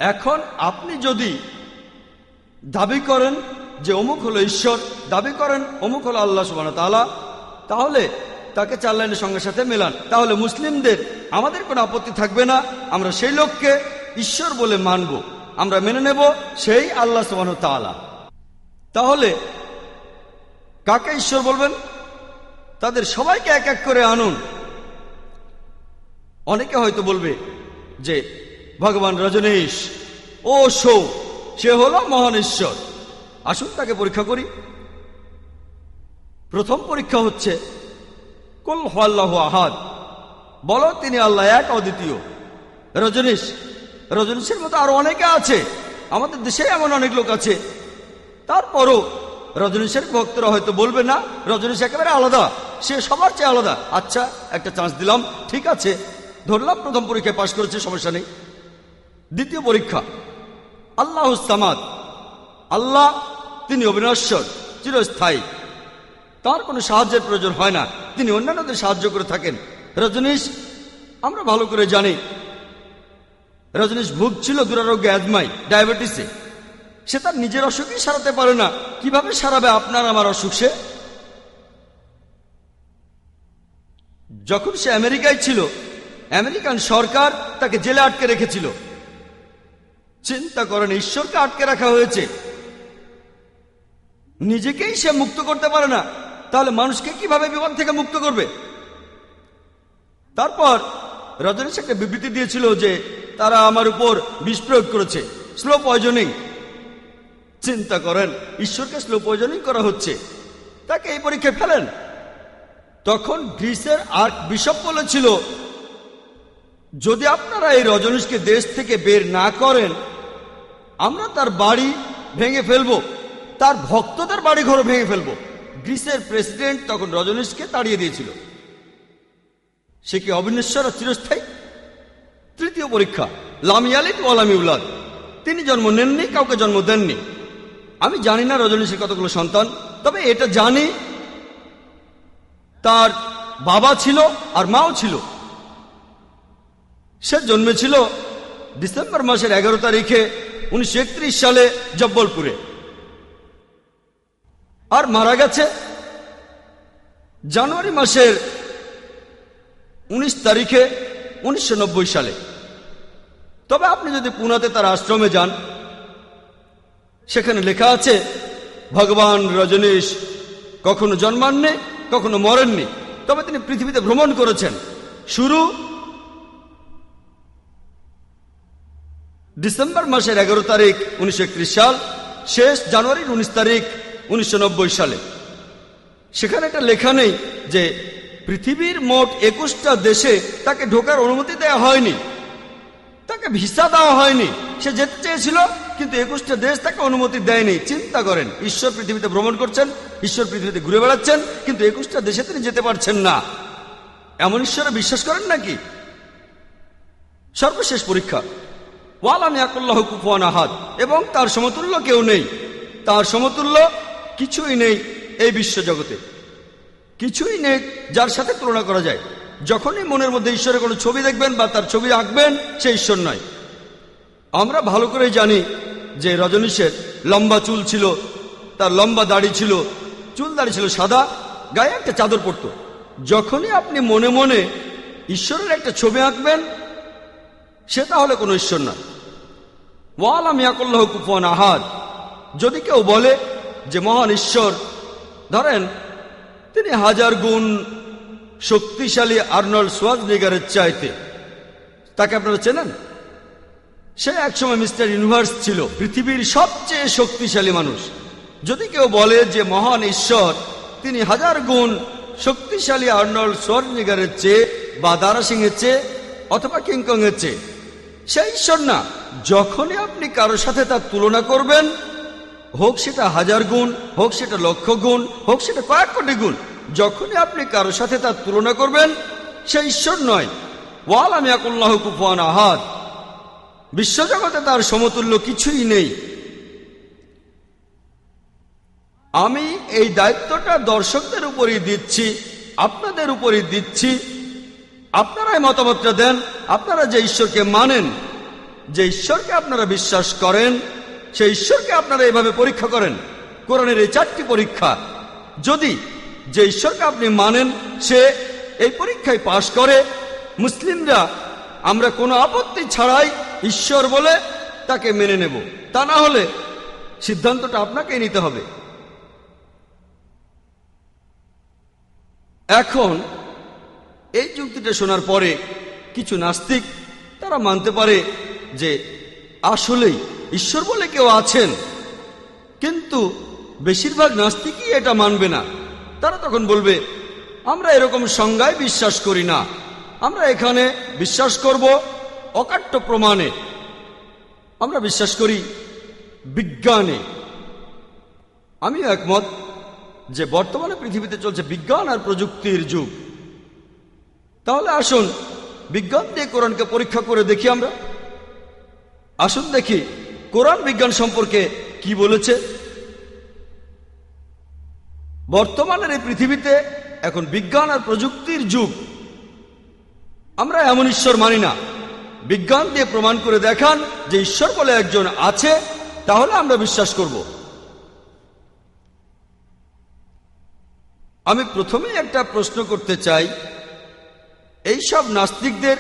এখন আপনি যদি দাবি করেন যে অমুক হলো ঈশ্বর, দাবি করেন অমুক হলো আল্লাহ সুবহানাহু ওয়া তাআলা, তাহলে তাকে চার লাইনের সঙ্গে সাথে মেলান। তাহলে মুসলিমদের আমাদের কোনো আপত্তি থাকবে না, আমরা সেই লোককে ঈশ্বর বলে মানব, আমরা মেনে নেব সেই আল্লাহ সুবহানাহু ওয়া তাআলা। তাহলে কাকে ঈশ্বর বলবেন? তাদের সবাইকে এক এক করে আনুন। অনেকে হয়তো বলবে যে ভগবান রজনীশ, ও শো, সে হলো মহান ঈশ্বর, আসুন তাকে পরীক্ষা করি। প্রথম পরীক্ষা হচ্ছে কুল হুয়াল্লাহু আহাদ, বলো তিনি আল্লাহ এক অদ্বিতীয়। রজনীশের মতো আরো অনেকে আছে, আমাদের দেশে এমন অনেক লোক আছে, তারপরও রজনীশের ভক্তরা হয়তো বলবে না রজনীশ একেবারে আলাদা, সে সবার চেয়ে আলাদা। আচ্ছা, একটা চান্স দিলাম, ঠিক আছে, ধরলাম প্রথম পরীক্ষায় পাশ করেছে, সমস্যা নেই। দ্বিতীয় পরীক্ষা আল্লাহুস সামাদ, আল্লাহ তিনি অবিনশ্বর, চিরস্থায়ী, তার কোনো সাহায্যের প্রয়োজন হয় না, তিনি অন্যান্যদের সাহায্য করে থাকেন। রজনীশ আমরা ভালো করে জানি, রজনীশ ভুগছিল দুরারোগ্য অ্যাজমাই, ডায়াবেটিসে। সে তার নিজের অসুখই সারাতে পারে না, কিভাবে সারাবে আপনার আমার অসুখ? সে যখন সে আমেরিকায় ছিল, আমেরিকান সরকার তাকে জেলে আটকে রেখেছিল। চিন্তা করেন, ঈশ্বরকে আটকে রাখা হয়েছে, নিজেকেই সে মুক্ত করতে পারে না, তাহলে মানুষকে কিভাবে বিপদ থেকে মুক্ত করবে? তারপর রজনীশ একটা বিবৃতি দিয়েছিল যে তারা আমার উপর বিষ প্রয়োগ করেছে, স্লো পয়জনিং। চিন্তা করেন, ঈশ্বরকে স্লো পয়জনিং করা হচ্ছে, তাকে এই পরীক্ষায় ফেলেন। তখন গ্রিসের আর্ক বিশপ বলেছিল, যদি আপনারা এই রজনীশকে দেশ থেকে বের না করেন, আমরা তার বাড়ি ভেঙে ফেলবো, তার ভক্তদের বাড়ি ঘর ভেঙে ফেলবো। গ্রিসের প্রেসিডেন্ট তখন রজনীশকে তাড়িয়ে দিয়েছিল। সে কি অবিনশ্বর আর চিরস্থায়ী? তৃতীয় পরীক্ষা লাম ইয়ালিদ ওয়া লাম ইউলাদ, তিনি জন্ম নেননি, কাউকে জন্ম দেননি। আমি জানি না রজনীশের কতগুলো সন্তান, তবে এটা জানি তার বাবা ছিল আর মাও ছিল। সে জন্মেছিল ডিসেম্বর মাসের 11 তারিখে 1931 সালে জব্বলপুরে, আর মারা গেছে জানুয়ারি মাসের 19 তারিখে 1990 সালে। তবে আপনি যদি পুনাতে তার আশ্রমে যান, সেখানে লেখা আছে ভগবান রজনীশ কখনো জন্মাননি, কখনো মরেননি, তবে তিনি পৃথিবীতে ভ্রমণ করেছেন। শুরু ডিসেম্বর মাসের 11 তারিখ 1931 সাল, শেষ জানুয়ারির 19 তারিখ 1990 সালে। সেখানে একটা লেখা নেই যে পৃথিবীর মোট 21টা দেশে তাকে ঢোকার অনুমতি দেওয়া হয়নি, তাকে ভিসা দেওয়া হয়নি। সে যেতে চেয়েছিল, কিন্তু 21টা দেশ তাকে অনুমতি দেয়নি। চিন্তা করেন, ঈশ্বর পৃথিবীতে ভ্রমণ করছেন, ঈশ্বর পৃথিবীতে ঘুরে বেড়াচ্ছেন, কিন্তু 21টা দেশে তিনি যেতে পারছেন না। এমন ঈশ্বরে বিশ্বাস করেন নাকি? সর্বশেষ পরীক্ষা ওয়ালাম ইয়াকুল্লাহু কুফুয়ান আহাদ, এবং তার সমতুল্য কেউ নেই, তার সমতুল্য কিছুই নেই এই বিশ্বজগতে, কিছুই নেই যার সাথে তুলনা করা যায়। যখনই মনের মধ্যে ঈশ্বরের কোনো ছবি দেখবেন বা তার ছবি আঁকবেন, সে ঈশ্বর নয়। আমরা ভালো করে জানি যে রজনীশের লম্বা চুল ছিল, তার লম্বা দাড়ি ছিল, চুল দাড়ি ছিল সাদা, গায়ে একটা চাদর পরত। যখনই আপনি মনে মনে ঈশ্বরের একটা ছবি আঁকবেন, সে তাহলে কোনো ঈশ্বর নয়। ওয়ালাম ইয়াকুল্লাহু কুফুয়ান আহাদ। যদি কেউ বলে যে মহান ঈশ্বর, ধরেন তিনি 1000 গুণ শক্তিশালী আর্নল্ড শোয়ার্জনেগারের চাইতে, তাকে আপনারা চেনেন? সে একসময় মিস্টার ইউনিভার্স ছিল, পৃথিবীর সবচেয়ে শক্তিশালী মানুষ। যদি কেউ বলে যে মহান ঈশ্বর তিনি 1000 গুণ শক্তিশালী আর্নল্ড শোয়ার্জনেগারের চেয়ে বা দারা সিং এর চেয়ে অথবা কিংকং এর চেয়ে, সে ঈশ্বর না। যখনই আপনি কারোর সাথে তার তুলনা করবেন, হোক সেটা 1000 গুণ, হোক সেটা লক্ষ গুণ, হোক সেটা কয়েক কোটি গুণ, যখনই আপনি কারোর সাথে তার তুলনা করবেন, সে ঈশ্বর নয়। ওয়ালাম ইয়াকুল্লাহু কুফুয়ান আহাদ। বিশ্বজগতে তার সমতুল্য কিছুই নেই। আমি এই দায়িত্বটা দর্শকদের উপরই দিচ্ছি, আপনাদের উপরই দিচ্ছি। আপনারাই মতামতটা দেন, আপনারা যে ঈশ্বরকে মানেন, যে ঈশ্বরকে আপনারা বিশ্বাস করেন সেই ঈশ্বরকে আপনারা এভাবে পরীক্ষা করেন। কোরআনের এই 4টি পরীক্ষা, যদি যে ঈশ্বরকে আপনি মানেন সে এই পরীক্ষায় পাশ করে, মুসলিমরা আমরা কোনো আপত্তি ছাড়াই ঈশ্বর বলে তাকে মেনে নেব। তা না হলে সিদ্ধান্তটা আপনাকেই নিতে হবে। এখন এই যুক্তিটা শোনার পরে কিছু নাস্তিক তারা মানতে পারে যে আসলেই ঈশ্বর বলে কেউ আছেন, কিন্তু বেশিরভাগ নাস্তিকই এটা মানবে না। তারা তখন বলবে, আমরা এরকম সংজ্ঞায় বিশ্বাস করি না, আমরা এখানে বিশ্বাস করব অকাট্য প্রমাণে, আমরা বিশ্বাস করি বিজ্ঞানে। আমিও একমত যে বর্তমানে পৃথিবীতে চলছে বিজ্ঞান আর প্রযুক্তির যুগ। তাহলে আসুন বিজ্ঞান দিয়ে কোরআনকে পরীক্ষা করে দেখি। আমরা আসুন দেখি কোরআন বিজ্ঞান সম্পর্কে কি বলেছে। বর্তমানের এই পৃথিবীতে এখন বিজ্ঞান আর প্রযুক্তির যুগ। আমরা এমন ঈশ্বর মানি না। বিজ্ঞান দিয়ে প্রমাণ করে দেখান যে ঈশ্বর বলে একজন আছে, তাহলে আমরা বিশ্বাস করব। আমি প্রথমেই একটা প্রশ্ন করতে চাই, এই সব নাস্তিকদের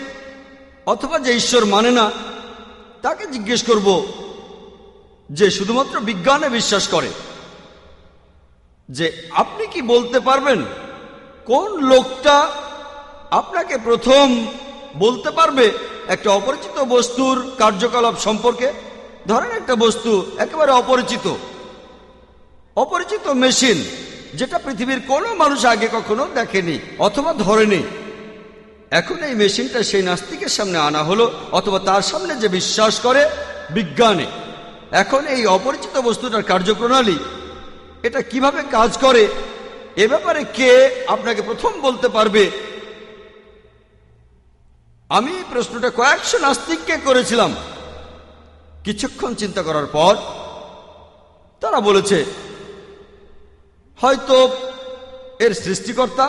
অথবা যে ঈশ্বর মানে না তাকে জিজ্ঞেস করব যে শুধুমাত্র বিজ্ঞানে বিশ্বাস করে, যে আপনি কি বলতে পারবেন কোন লোকটা আপনাকে প্রথম বলতে পারবে একটা অপরিচিত বস্তুর কার্যকলাপ সম্পর্কে? ধরেন একটা বস্তু একেবারে অপরিচিত মেশিন, যেটা পৃথিবীর কোনো মানুষ আগে কখনো দেখেনি অথবা ধরেনি। এখন এই মেশিনটা সেই নাস্তিকের সামনে আনা হলো, অথবা তার সামনে যে বিশ্বাস করে বিজ্ঞানে। এখন এই অপরিচিত বস্তুটার কার্যপ্রণালী, এটা কিভাবে কাজ করে, এ ব্যাপারে কে আপনাকে প্রথম বলতে পারবে? আমি এই প্রশ্নটা কয়েকশো নাস্তিককে করেছিলাম। কিছুক্ষণ চিন্তা করার পর তারা বলেছে, হয়তো এর সৃষ্টিকর্তা,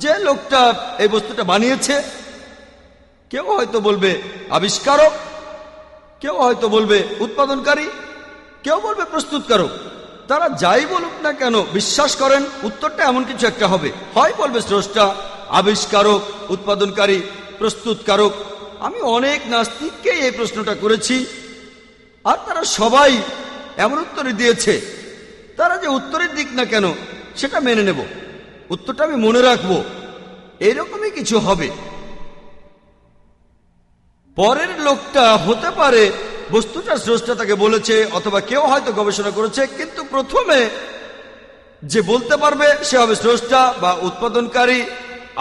যে লোকটা এই বস্তুটা বানিয়েছে। কেউ হয়তো বলবে আবিষ্কারক, কেউ হয়তো বলবে উৎপাদনকারী, কেউ বলবে প্রস্তুতকারক। তারা যাই বলুক না কেন বিশ্বাস করেন উত্তরটা এমন কিছু একটা হবে। হয় বলবে স্রষ্টা, আবিষ্কারক, উৎপাদনকারী, প্রস্তুতকারক। আমি অনেক নাস্তিককে এই প্রশ্নটা করেছি, আর তারা সবাই এমন উত্তরই দিয়েছে। তারা যে উত্তরের দিক না কেন সেটা মেনে নেব, উত্তরটা আমি মনে রাখবো, এরকমই কিছু হবে। পরের লোকটা হতে পারে বস্তুটা স্রষ্টা তাকে বলেছে, অথবা কেউ হয়তো গবেষণা করেছে, কিন্তু প্রথমে যে বলতে পারবে সে হবে স্রষ্টা বা উৎপাদনকারী,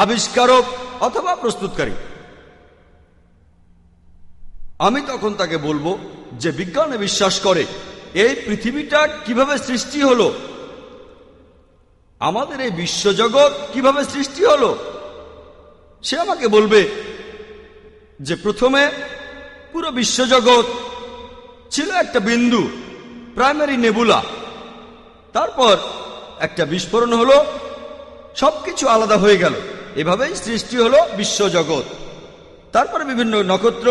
আবিষ্কারক অথবা প্রস্তুতকারী। আমি তখন তাকে বলবো যে বিজ্ঞানে বিশ্বাস করে এই পৃথিবীটা কিভাবে সৃষ্টি হলো, আমাদের এই বিশ্বজগৎ কিভাবে সৃষ্টি হলো। সে আমাকে বলবে যে প্রথমে পুরো বিশ্বজগৎ ছিল একটা বিন্দু, প্রাইমারি নেবুলা। তারপর একটা বিস্ফোরণ হলো, সবকিছু আলাদা হয়ে গেল। এভাবেই সৃষ্টি হলো বিশ্বজগৎ। তারপরে বিভিন্ন নক্ষত্র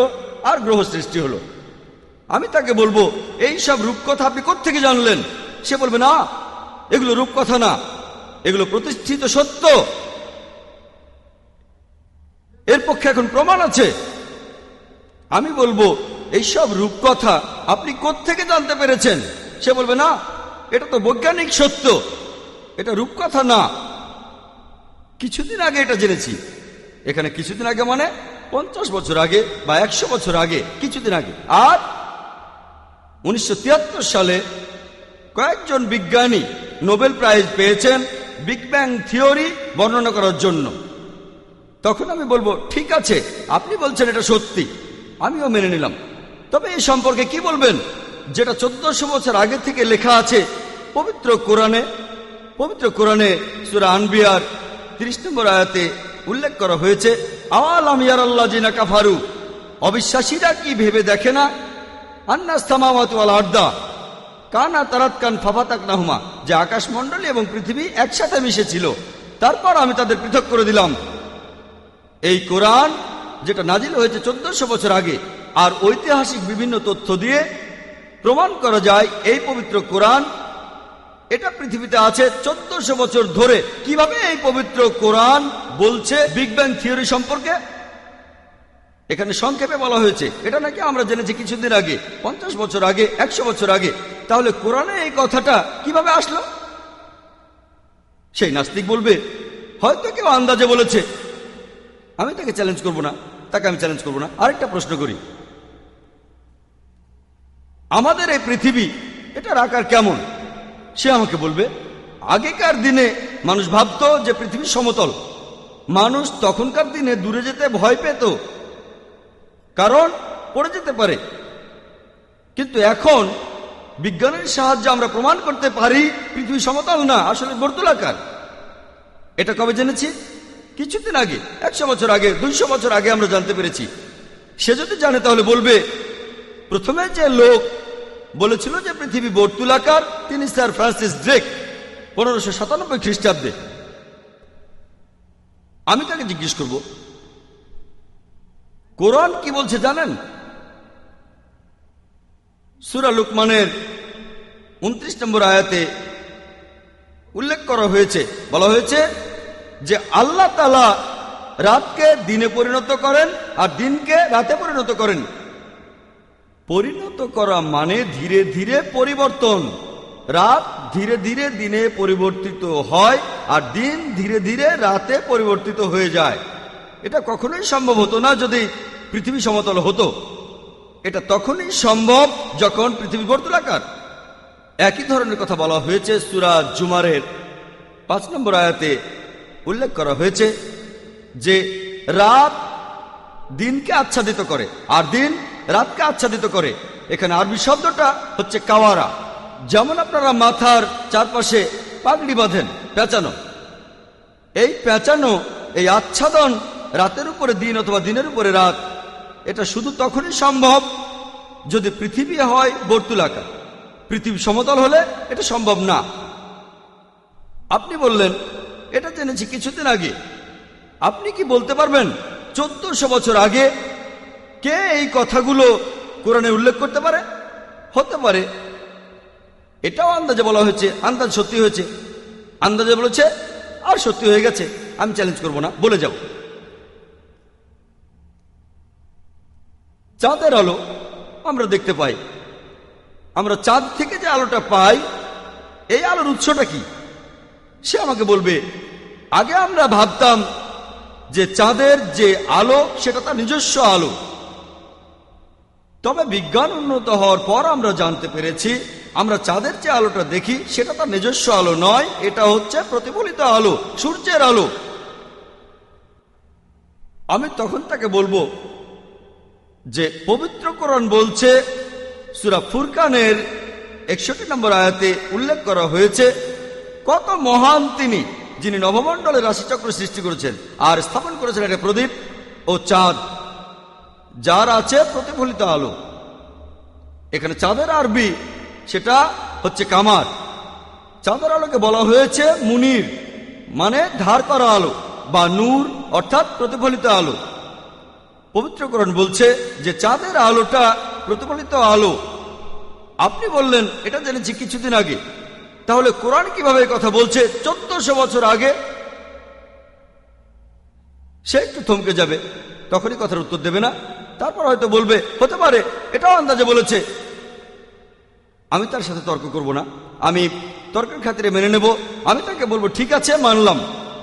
আর গ্রহ সৃষ্টি হলো। আমি তাকে বলবো, এই সব রূপকথা আপনি কোত্থেকে জানলেন? সে বলবে, না, এগুলো রূপকথা না, এগুলো প্রতিষ্ঠিত সত্য, এর পক্ষে এখন প্রমাণ আছে। আমি বলবো, এইসব রূপকথা আপনি কোত্থেকে জানতে পেরেছেন? সে বলবে, না, এটা তো বৈজ্ঞানিক সত্য, এটা রূপকথা না। কিছুদিন আগে এটা জেনেছি। এখানে কিছুদিন আগে মানে 50 বছর আগে বা 100 বছর আগে, কিছুদিন আগে। আর 1973 সালে কয়েকজন বিজ্ঞানী নোবেল প্রাইজ পেয়েছেন বিগ ব্যাং থিওরি বর্ণনা করার জন্য। তখন আমি বলবো, ঠিক আছে, আপনি বলছেন এটা সত্যি, আমিও মেনে নিলাম। তবে এই সম্পর্কে কি বলবেন যেটা 1400 বছর আগে থেকে লেখা আছে পবিত্র কোরআনে সূরা আনবিয়ার 30 নম্বর আয়াতে উল্লেখ করা হয়েছে, আওয়ালাম ইয়ারাল্লাযিনা কাফারু, অবিশ্বাসীরা কি ভেবে দেখে না, আন্নাস সামাওয়াতু ওয়াল আরদা কানা তারাতকান ফাফাতাকনাহুমা, যে আকাশমণ্ডলী এবং পৃথিবী একসাথে মিশেছিল, তারপর আমি তাদের পৃথক করে দিলাম। এই কোরআন যেটা নাজিল হয়েছে 1400 বছর আগে, আর ঐতিহাসিক বিভিন্ন তথ্য দিয়ে প্রমাণ করা যায় এই পবিত্র কোরআন এটা পৃথিবীতে আছে 1400 বছর ধরে। কিভাবে এই পবিত্র কোরআন বলছে বিগ ব্যাং থিওরি সম্পর্কে? এখানে সংক্ষেপে বলা হয়েছে এটা নাকি আমরা জেনেছি কিছুদিন আগে, 50 বছর আগে, 100 বছর আগে। তাহলে কোরআনে এই কথাটা কিভাবে আসলো? সেই নাস্তিক বলবে হয়তো কেউ আন্দাজে বলেছে। আমি তাকে চ্যালেঞ্জ করব না, তাকে আমি চ্যালেঞ্জ করব না। আরেকটা প্রশ্ন করি, আমাদের এই পৃথিবী এটার আকার কেমন? সে আমাকে বলবে আগেকার দিনে মানুষ ভাবতো যে পৃথিবী সমতল। মানুষ তখনকার দিনে দূরে যেতে ভয় পেত, কারণ পড়ে যেতে পারে। কিন্তু এখন বিজ্ঞানের সাহায্যে আমরা প্রমাণ করতে পারি পৃথিবী সমতল না, আসলে বর্তুলাকার। এটা কবে জেনেছি? কিছুদিন আগে, 100 বছর আগে, 200 বছর আগে আমরা জানতে পেরেছি। সে যদি জানে তাহলে বলবে প্রথমে যে লোক বলেছিল যে পৃথিবী বর্তুলাকার তিনি স্যার ফ্রান্সিস ড্রেক, 1597 খ্রিস্টাব্দে। আমি তাকে জিজ্ঞেস করব কোরআন কি বলছে জানেন? সূরা লুকমানের 29 নম্বর আয়াতে উল্লেখ করা হয়েছে, বলা হয়েছে যে আল্লাহ তাআলা রাতকে দিনে পরিণত করেন আর দিনকে রাতে পরিণত করেন। পরিণত করা মানে ধীরে ধীরে পরিবর্তন। রাত ধীরে ধীরে দিনে পরিবর্তিত হয় আর দিন ধীরে ধীরে রাতে পরিবর্তিত হয়ে যায়। এটা কখনোই সম্ভব হতো না যদি পৃথিবী সমতল হতো। এটা তখনই সম্ভব যখন পৃথিবী বর্তুলাকার। একই ধরনের কথা বলা হয়েছে সূরা জুমারের 5 নম্বর আয়াতে উল্লেখ করা হয়েছে যে রাত দিনকে আচ্ছাদিত করে আর দিন রাতকে আচ্ছাদিত করে। এখানে আরবি শব্দটা হচ্ছে কাওয়ারা। যেমন আপনারা মাথার চারপাশে পাগড়ি বাঁধেন, পেঁচানো। এই পেঁচানো, এই আচ্ছাদন রাতের উপরে দিন অথবা দিনের উপরে রাত, এটা শুধু তখনই সম্ভব যদি পৃথিবী হয় বর্তুলাকার। পৃথিবী সমতল হলে এটা সম্ভব না। আপনি বললেন এটা জেনেছি কিছুদিন আগে। আপনি কি বলতে পারবেন 1400 বছর আগে কে এই কথাগুলো কোরআনে উল্লেখ করতে পারে? হতে পারে এটাও আন্দাজে বলা হয়েছে, আন্দাজ সত্যি হয়েছে, আন্দাজে বলেছে আর সত্যি হয়ে গেছে। আমি চ্যালেঞ্জ করব না, বলে যাব। চাঁদের আলো আমরা দেখতে পাই। আমরা চাঁদ থেকে যে আলোটা পাই, এই আলোর উৎসটা কি? সে আমাকে বলবে আগে আমরা ভাবতাম যে চাঁদের যে আলো সেটা তার নিজস্ব আলো। তবে বিজ্ঞান উন্নত হওয়ার পর আমরা জানতে পেরেছি আমরা চাঁদের যে আলোটা দেখি সেটা তার নিজস্ব আলো নয়, এটা হচ্ছে প্রতিফলিত আলো, সূর্যের আলো। আমি তখন তাকে বলবো যে পবিত্র কোরআন বলছে, সূরা ফুরকানের 61 নম্বর আয়াতে উল্লেখ করা হয়েছে কত মহান তিনি, যিনি নবমণ্ডলের রাশিচক্র সৃষ্টি করেছেন আর স্থাপন করেছেন একটা প্রদীপ ও চাঁদ, যার আছে প্রতিফলিত আলো। এখানে চাঁদের আরবি সেটা হচ্ছে কামার। চাঁদের আলোকে বলা হয়েছে মুনির, মানে ধার করা আলো, বা নূর অর্থাৎ প্রতিফলিত আলো। পবিত্র কোরআন বলছে যে চাঁদের আলোটা প্রতিফলিত আলো। আপনি বললেন এটা জেনেছি কিছুদিন আগে। তাহলে কোরআন কিভাবে কথা বলছে 1400 বছর আগে? সে একটু থমকে যাবে, তখনই কথার উত্তর দেবে না। তারপর হয়তো বলবে হতে পারে এটাও আন্দাজে বলেছে। আমি তার সাথে তর্ক করব না, আমি তর্কের খাতিরে মেনে নেব। আমি তাকে বলবো ঠিক আছে, মানলাম,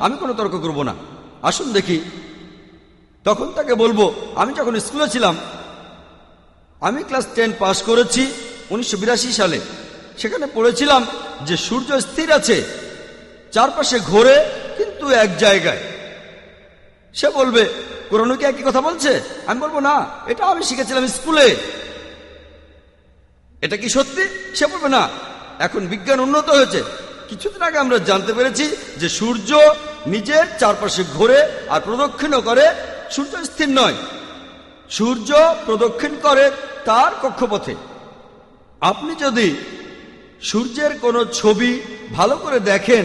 আমি কোনো তর্ক করব না। আসুন দেখি। তখন তাকে বলবো আমি যখন স্কুলে ছিলাম, আমি ক্লাস 10 পাস করেছি 1982 সালে। সেখানে পড়েছিলাম যে সূর্য স্থির আছে, চারপাশে ঘোরে কিন্তু এক জায়গায়। সে বলবে কোরআন কি একই কথা বলছে? আমি বলবো না, এটা আমি শিখেছিলাম স্কুলে। এটা কি সত্যি? সে বলবে না, এখন বিজ্ঞান উন্নত হয়েছে। কিছুদিন আগে আমরা জানতে পেরেছি যে সূর্য নিজের চারপাশে ঘোরে আর প্রদক্ষিণও করে। সূর্য স্থির নয়, সূর্য প্রদক্ষিণ করে তার কক্ষপথে। আপনি যদি সূর্যের কোনো ছবি ভালো করে দেখেন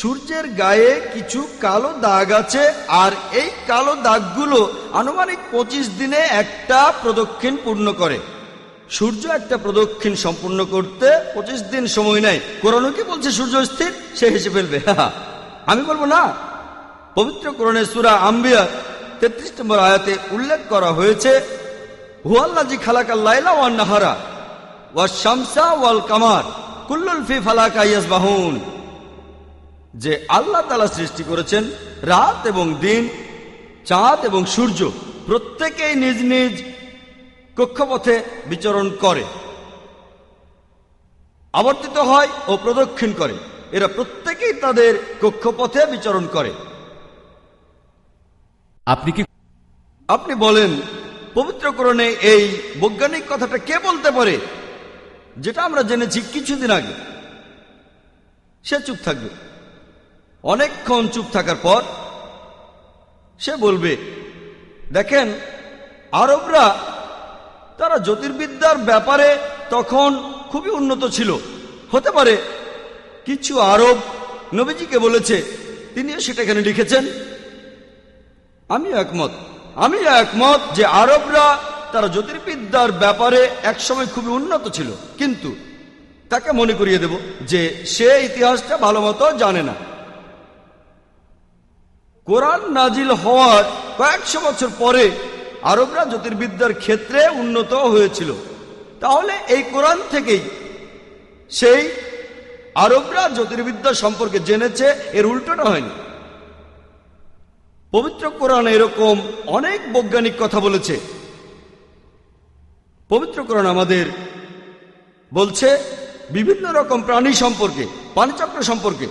সূর্যের গায়ে কিছু কালো দাগ আছে, আর এই কালো দাগগুলো আনুমানিক 25 দিনে একটা প্রদক্ষিণ পূর্ণ করে। সূর্য একটা প্রদক্ষিণ সম্পূর্ণ করতে 25 দিন সময় নেয়। কোরআন কি বলছে সূর্য স্থির, সে হেসে ফেলবে। আমি বলবো না। পবিত্র কোরআনে সূরা আম্বিয়া 33 নম্বর আয়াতে উল্লেখ করা হয়েছে, হুয়াল্লাযী খালাকাল লাইলা ওয়ান নাহারা ওয়াশ শামসা ওয়াল কামার কুল্লুন ফি ফালাকা ইয়াসবাহুন, যে আল্লাহ তাআলা সৃষ্টি করেছেন রাত এবং দিন, চাঁদ এবং সূর্য, প্রত্যেকেই নিজ নিজ কক্ষপথে বিচরণ করে, আবর্তিত হয় ও প্রদক্ষিণ করে। এরা প্রত্যেকেই তাদের কক্ষপথে বিচরণ করে। আপনি বলেন পবিত্র কোরআনে এই বৈজ্ঞানিক কথাটা কে বলতে পারে, যেটা আমরা জেনেছি কিছুদিন আগে? সে চুপ থাকবে। অনেকক্ষণ চুপ থাকার পর সে বলবে, দেখেন আরবরা তারা জ্যোতির্বিদ্যার ব্যাপারে তখন খুবই উন্নত ছিল। হতে পারে কিছু আরব নবীজিকে বলেছে, তিনিও সেটা এখানে লিখেছেন। আমি একমত যে আরবরা তারা জ্যোতির্বিদ্যার ব্যাপারে একসময় খুবই উন্নত ছিল, কিন্তু তাকে মনে করিয়ে দেব যে সে ইতিহাসটা ভালো মতো জানে না। কোরআন নাজিল হওয়ার কয়েকশো বছর পরে আরবরা জ্যোতির্বিদ্যার ক্ষেত্রে উন্নত হয়েছিল। তাহলে এই কোরআন থেকেই সেই আরবরা জ্যোতির্বিদ্যা সম্পর্কে জেনেছে, এর উল্টোটা হয়নি। পবিত্র কোরআন এরকম অনেক বৈজ্ঞানিক কথা বলেছে। পবিত্র কোরআন আমাদের বলছে বিভিন্ন রকম প্রাণী সম্পর্কে, পানিচক্র সম্পর্কে।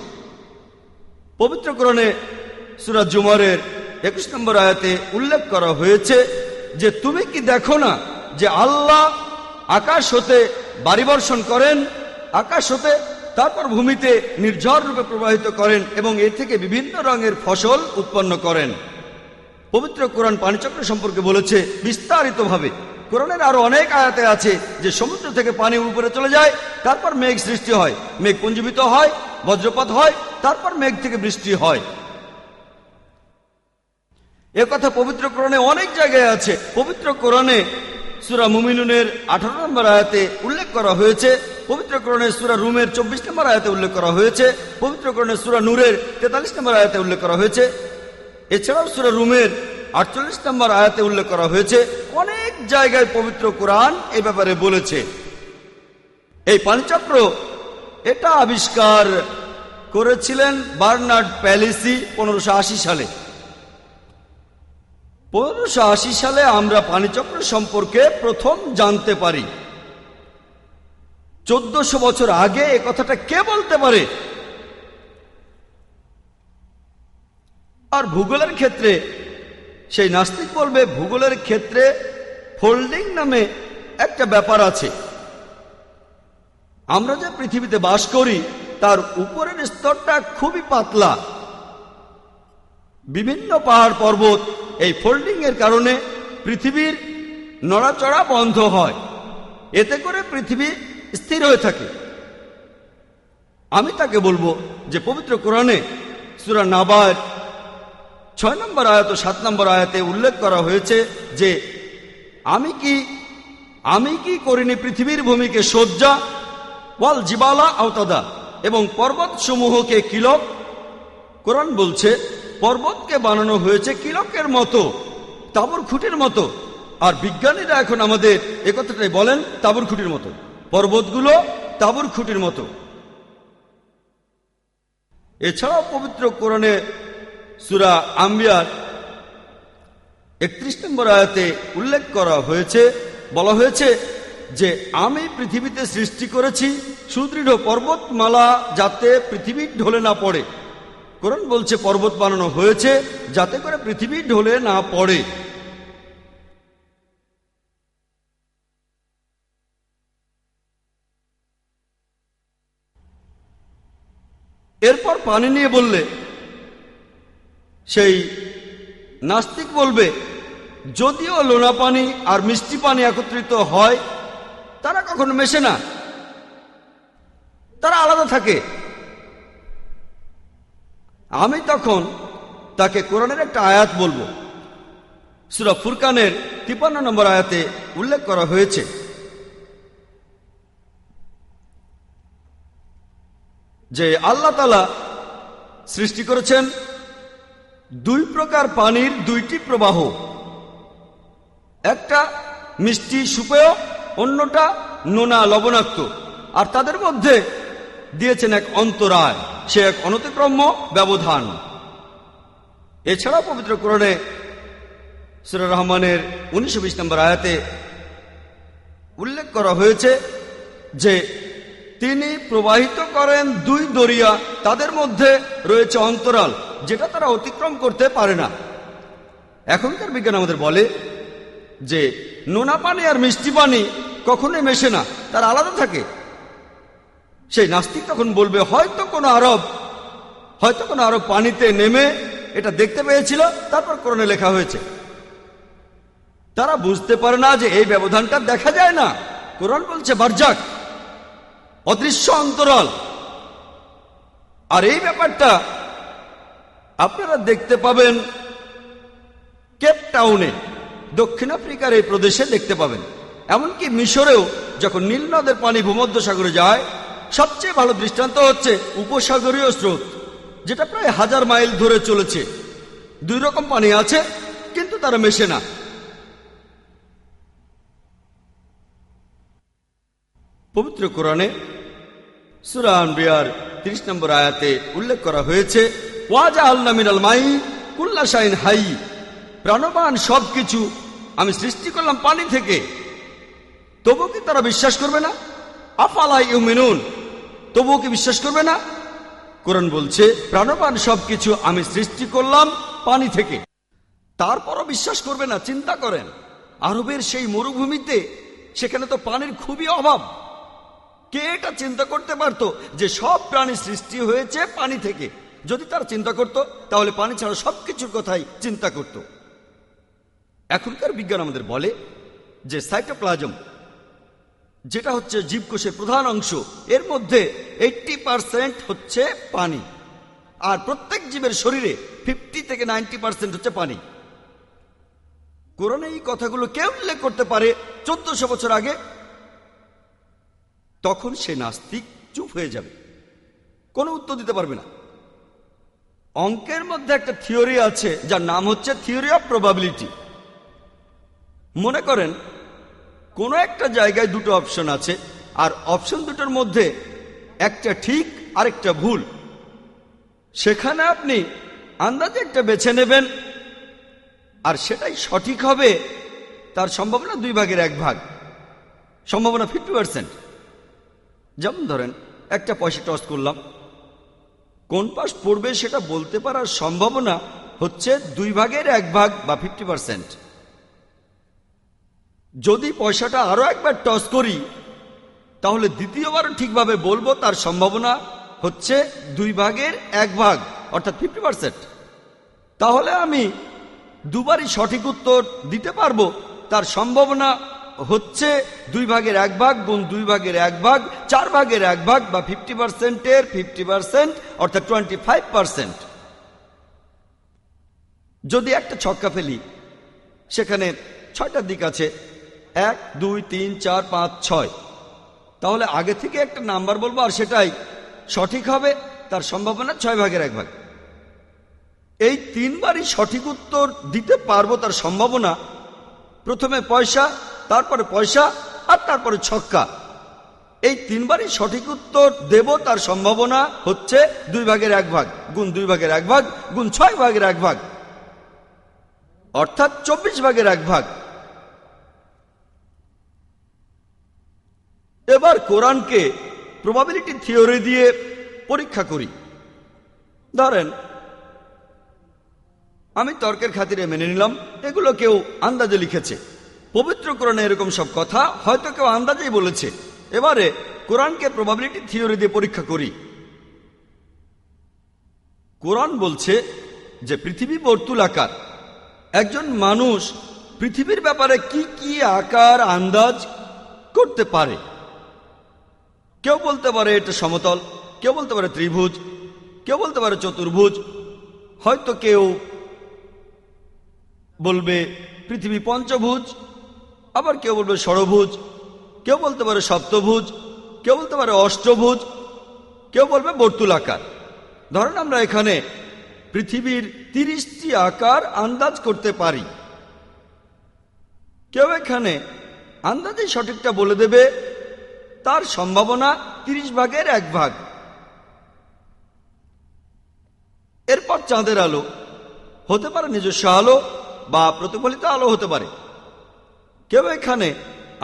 পবিত্র কোরআনে সূরা জুমারের 21 নম্বর আয়াতে উল্লেখ করা হয়েছে যে তুমি কি দেখো না যে আল্লাহ আকাশ হতে বাড়ি বর্ষণ করেন, আকাশ হতে, তারপর ভূমিতে নির্ঝর রূপে প্রবাহিত করেন এবং এর থেকে বিভিন্ন রঙের ফসল উৎপন্ন করেন। পবিত্র কোরআন পানিচক্র সম্পর্কে বলেছে বিস্তারিতভাবে। কোরআনের আরো অনেক আয়াতে আছে যে সমুদ্র থেকে পানি উপরে চলে যায়, তারপর মেঘ সৃষ্টি হয়, মেঘ পুঞ্জীবিত হয়, বজ্রপাত হয়, তারপর মেঘ থেকে বৃষ্টি হয়। এ কথা পবিত্র কোরআনে অনেক জায়গায় আছে। পবিত্র কোরআনে সূরা মুমিনুনের 18 নম্বর আয়াতে উল্লেখ করা হয়েছে, পবিত্র কোরআনে সূরা রুমের 24 নম্বর আয়াতে উল্লেখ করা হয়েছে, পবিত্র কোরআনে সূরা নূরের 43 নম্বর আয়াতে উল্লেখ করা হয়েছে। এছাড়াও সূরা রুমের 48 নম্বর আয়াতে উল্লেখ করা হয়েছে। অনেক জায়গায় পবিত্র কোরআন এই ব্যাপারে বলেছে। এই পানিচক্র এটা আবিষ্কার করেছিলেন বার্নার্ড প্যালিসি 1580 সালে। 1580 সালে আমরা পানিচক্র সম্পর্কে প্রথম জানতে পারি। 1400 বছর আগে এ কথাটা কে বলতে পারে? আর ভূগোলের ক্ষেত্রে সেই নাস্তিক বলবে ভূগোলের ক্ষেত্রে ফোল্ডিং নামে একটা ব্যাপার আছে। আমরা যে পৃথিবীতে বাস করি তার উপরের স্তরটা খুবই পাতলা। বিভিন্ন পাহাড় পর্বত এই ফোল্ডিং এর কারণে পৃথিবীর নড়াচড়া বন্ধ হয়, এতে করে পৃথিবী স্থির হয়ে থাকে। আমি তাকে বলবো যে পবিত্র কোরআনে সূরা নাবার 6 নম্বর আয়াত ও 7 নম্বর আয়াতে উল্লেখ করা হয়েছে যে আমি কি করিনি পৃথিবীর ভূমিকে সজ্জা, ওয়াল জিবালা আওতাদা, এবং পর্বত সমূহকে কিলক। কোরআন বলছে পর্বতকে বানানো হয়েছে কিলকের মতো, তাবুর খুঁটির মতো। আর বিজ্ঞানীরা এখন আমাদের একথাটাই বলেন, তাবুর খুঁটির মতো। পর্বতগুলো তাবুর খুঁটির মতো। এছাড়াও পবিত্র কোরআনে সূরা আম্বিয়ার 31 নম্বর আয়াতে উল্লেখ করা হয়েছে, বলা হয়েছে যে আমি পৃথিবীতে সৃষ্টি করেছি সুদৃঢ় পর্বতমালা যাতে পৃথিবী ঢলে না পড়ে। কোরআন বলছে পর্বত বানানো হয়েছে যাতে করে পৃথিবী ঢলে না পড়ে। এরপর পানি নিয়ে বললে সেই নাস্তিক বলবে যদিও লোনা পানি আর মিষ্টি পানি একত্রিত হয় তারা কখনো মেশে না, তারা আলাদা থাকে। আমি তখন তাকে কোরআনের একটা আয়াত বলবো। সূরা ফুরকানের 53 নম্বর আয়াতে উল্লেখ করা হয়েছে যে আল্লাহ তাআলা সৃষ্টি করেছেন দুই প্রকার পানির দুইটি প্রবাহ, একটা মিষ্টি সুপেয়, অন্যটা নোনা লবণাক্ত, আর তাদের মধ্যে দিয়েছেন এক অন্তরায়, সে এক অনতিক্রম্য ব্যবধান। এছাড়া পবিত্র কোরআনে সূরা রহমানের 19-20 নম্বর আয়াতে উল্লেখ করা হয়েছে যে তিনি প্রবাহিত করেন দুই দরিয়া, তাদের মধ্যে রয়েছে অন্তরাল যেটা তারা অতিক্রম করতে পারে না। এখনকার বিজ্ঞান আমাদের বলে যে নোনা পানি আর মিষ্টি পানি কখনোই মেশে না, তারা আলাদা থাকে। সেই নাস্তিক তখন বলবে হয়তো কোনো আরব পানিতে নেমে এটা দেখতে পেয়েছিল, তারপর কোরআনে লেখা হয়েছে। তারা বুঝতে পারে না যে এই ব্যবধানটা দেখা যায় না। কোরআন বলছে বারজাক, অদৃশ্য অন্তরাল। আর এই ব্যাপারটা আপনারা দেখতে পাবেন কেপ টাউনে, দক্ষিণ আফ্রিকার এই প্রদেশে দেখতে পাবেন। এমনকি মিশরেও যখন নীল নদের পানি ভূমধ্যসাগরে যায়, সবচেয়ে ভালো দৃষ্টান্ত হচ্ছে উপসাগরীয় স্রোত, যেটা প্রায় 1000 মাইল ধরে চলেছে। দুই রকম পানি আছে, কিন্তু তারা মেশে না। পবিত্র কোরআনে সূরা আনবিয়ার 30 নম্বর আয়াতে উল্লেখ করা হয়েছে ওয়াজআলনা মিনাল মাই কুল্লা শাইইন হাই, প্রাণবান সবকিছু আমি সৃষ্টি করলাম পানি থেকে। তবুও কি তারা বিশ্বাস করবে না? আফালা ইউমিনুন, তবুও কি বিশ্বাস করবে না? কোরআন বলছে প্রাণবান সবকিছু আমি সৃষ্টি করলাম পানি থেকে, তারপরও বিশ্বাস করবে না। চিন্তা করেন, আরবের সেই মরুভূমিতে, সেখানে তো পানির খুবই অভাব। কে এটা চিন্তা করতে পারত যে সব প্রাণী সৃষ্টি হয়েছে পানি থেকে? যদি তারা চিন্তা করত, তাহলে পানি ছাড়া সবকিছুর কথাই চিন্তা করত। এখনকার বিজ্ঞান আমাদের বলে যে সাইটোপ্লাজম, যেটা হচ্ছে জীবকোষের প্রধান অংশ, এর মধ্যে 80% হচ্ছে পানি, আর প্রত্যেক জীবের শরীরে 50 থেকে 90% হচ্ছে পানি। কোরআনে এই কথাগুলো কেউ উল্লেখ করতে পারে 1400 বছর আগে, তখন সে নাস্তিক চুপ হয়ে যাবে, কোনো উত্তর দিতে পারবে না। অঙ্কের মধ্যে একটা থিওরি আছে যার নাম হচ্ছে থিওরি অফ প্রবাবিলিটি। মনে করেন কোনো একটা জায়গায় দুটো অপশন আছে, আর অপশন দুটোর মধ্যে একটা ঠিক আর একটা ভুল। সেখানে আপনি আন্দাজে একটা বেছে নেবেন, আর সেটাই সঠিক হবে, তার সম্ভাবনা 2/1 সম্ভাবনা 50%। যেমন ধরেন একটা পয়সা টস করলাম, কোন পাশ পড়বে সেটা বলতে পারার সম্ভাবনা হচ্ছে 2/1 বা 50%। যদি পয়সাটা আরো একবার টস করি, তাহলে দ্বিতীয়বার ঠিকভাবে বলবো, তার সম্ভাবনা হচ্ছে 2/1 অর্থাৎ 50%। তাহলে আমি দুবারই সঠিক উত্তর দিতে পারবো, তার সম্ভাবনা হচ্ছে 2/1 গুণ 2/1 4/1 বা 50%-এর 50% অর্থাৎ 25%। যদি একটা ছক্কা ফেলি, সেখানে 6টা দিক আছে, 1 2 3 4 5 6, তাহলে আগে থেকে একটা নাম্বার বলবো আর সেটাই সঠিক হবে, তার সম্ভাবনা 6/1। এই 3বারই সঠিক উত্তর দিতে পারবো, তার সম্ভাবনা প্রথমে পয়সা, তারপরে পয়সা, আর তারপরে ছক্কা। এই 3বারই সঠিক উত্তর দেব, তার সম্ভাবনা হচ্ছে 2/1 গুণ 2/1 গুণ 6/1 অর্থাৎ 24/1। এবার কোরআনকে প্রবাবিলিটি থিওরি দিয়ে পরীক্ষা করি। ধরেন আমি তর্কের খাতিরে মেনে নিলাম এগুলো কেউ আন্দাজে লিখেছে। পবিত্র কোরআনে এরকম সব কথা হয়তো কেউ আন্দাজেই বলেছে। এবারে কোরআনকে প্রবাবিলিটি থিওরি দিয়ে পরীক্ষা করি। কোরআন বলছে যে পৃথিবী বর্তুলাকার। একজন মানুষ পৃথিবীর ব্যাপারে কি কি আকার আন্দাজ করতে পারে? কেউ বলতে পারে এটা সমতল, কেউ বলতে পারে ত্রিভুজ, কেউ বলতে পারে চতুর্ভুজ, হয়তো কেউ বলবে পৃথিবী পঞ্চভুজ, আবার কেউ বলবে ষড়ভুজ, কেউ বলতে পারে সপ্তভুজ, কেউ বলতে পারে অষ্টভুজ, কেউ বলবে বর্তুলাকার। ধরেন আমরা এখানে পৃথিবীর 30টি আকার আন্দাজ করতে পারি। কেউ এখানে আন্দাজে সঠিকটা বলে দেবে, তার সম্ভাবনা 30 ভাগের 1 ভাগ। এরপর চাঁদের আলো হতে পারে নিজস্ব আলো বা প্রতিফলিত আলো হতে পারে। কেউ এখানে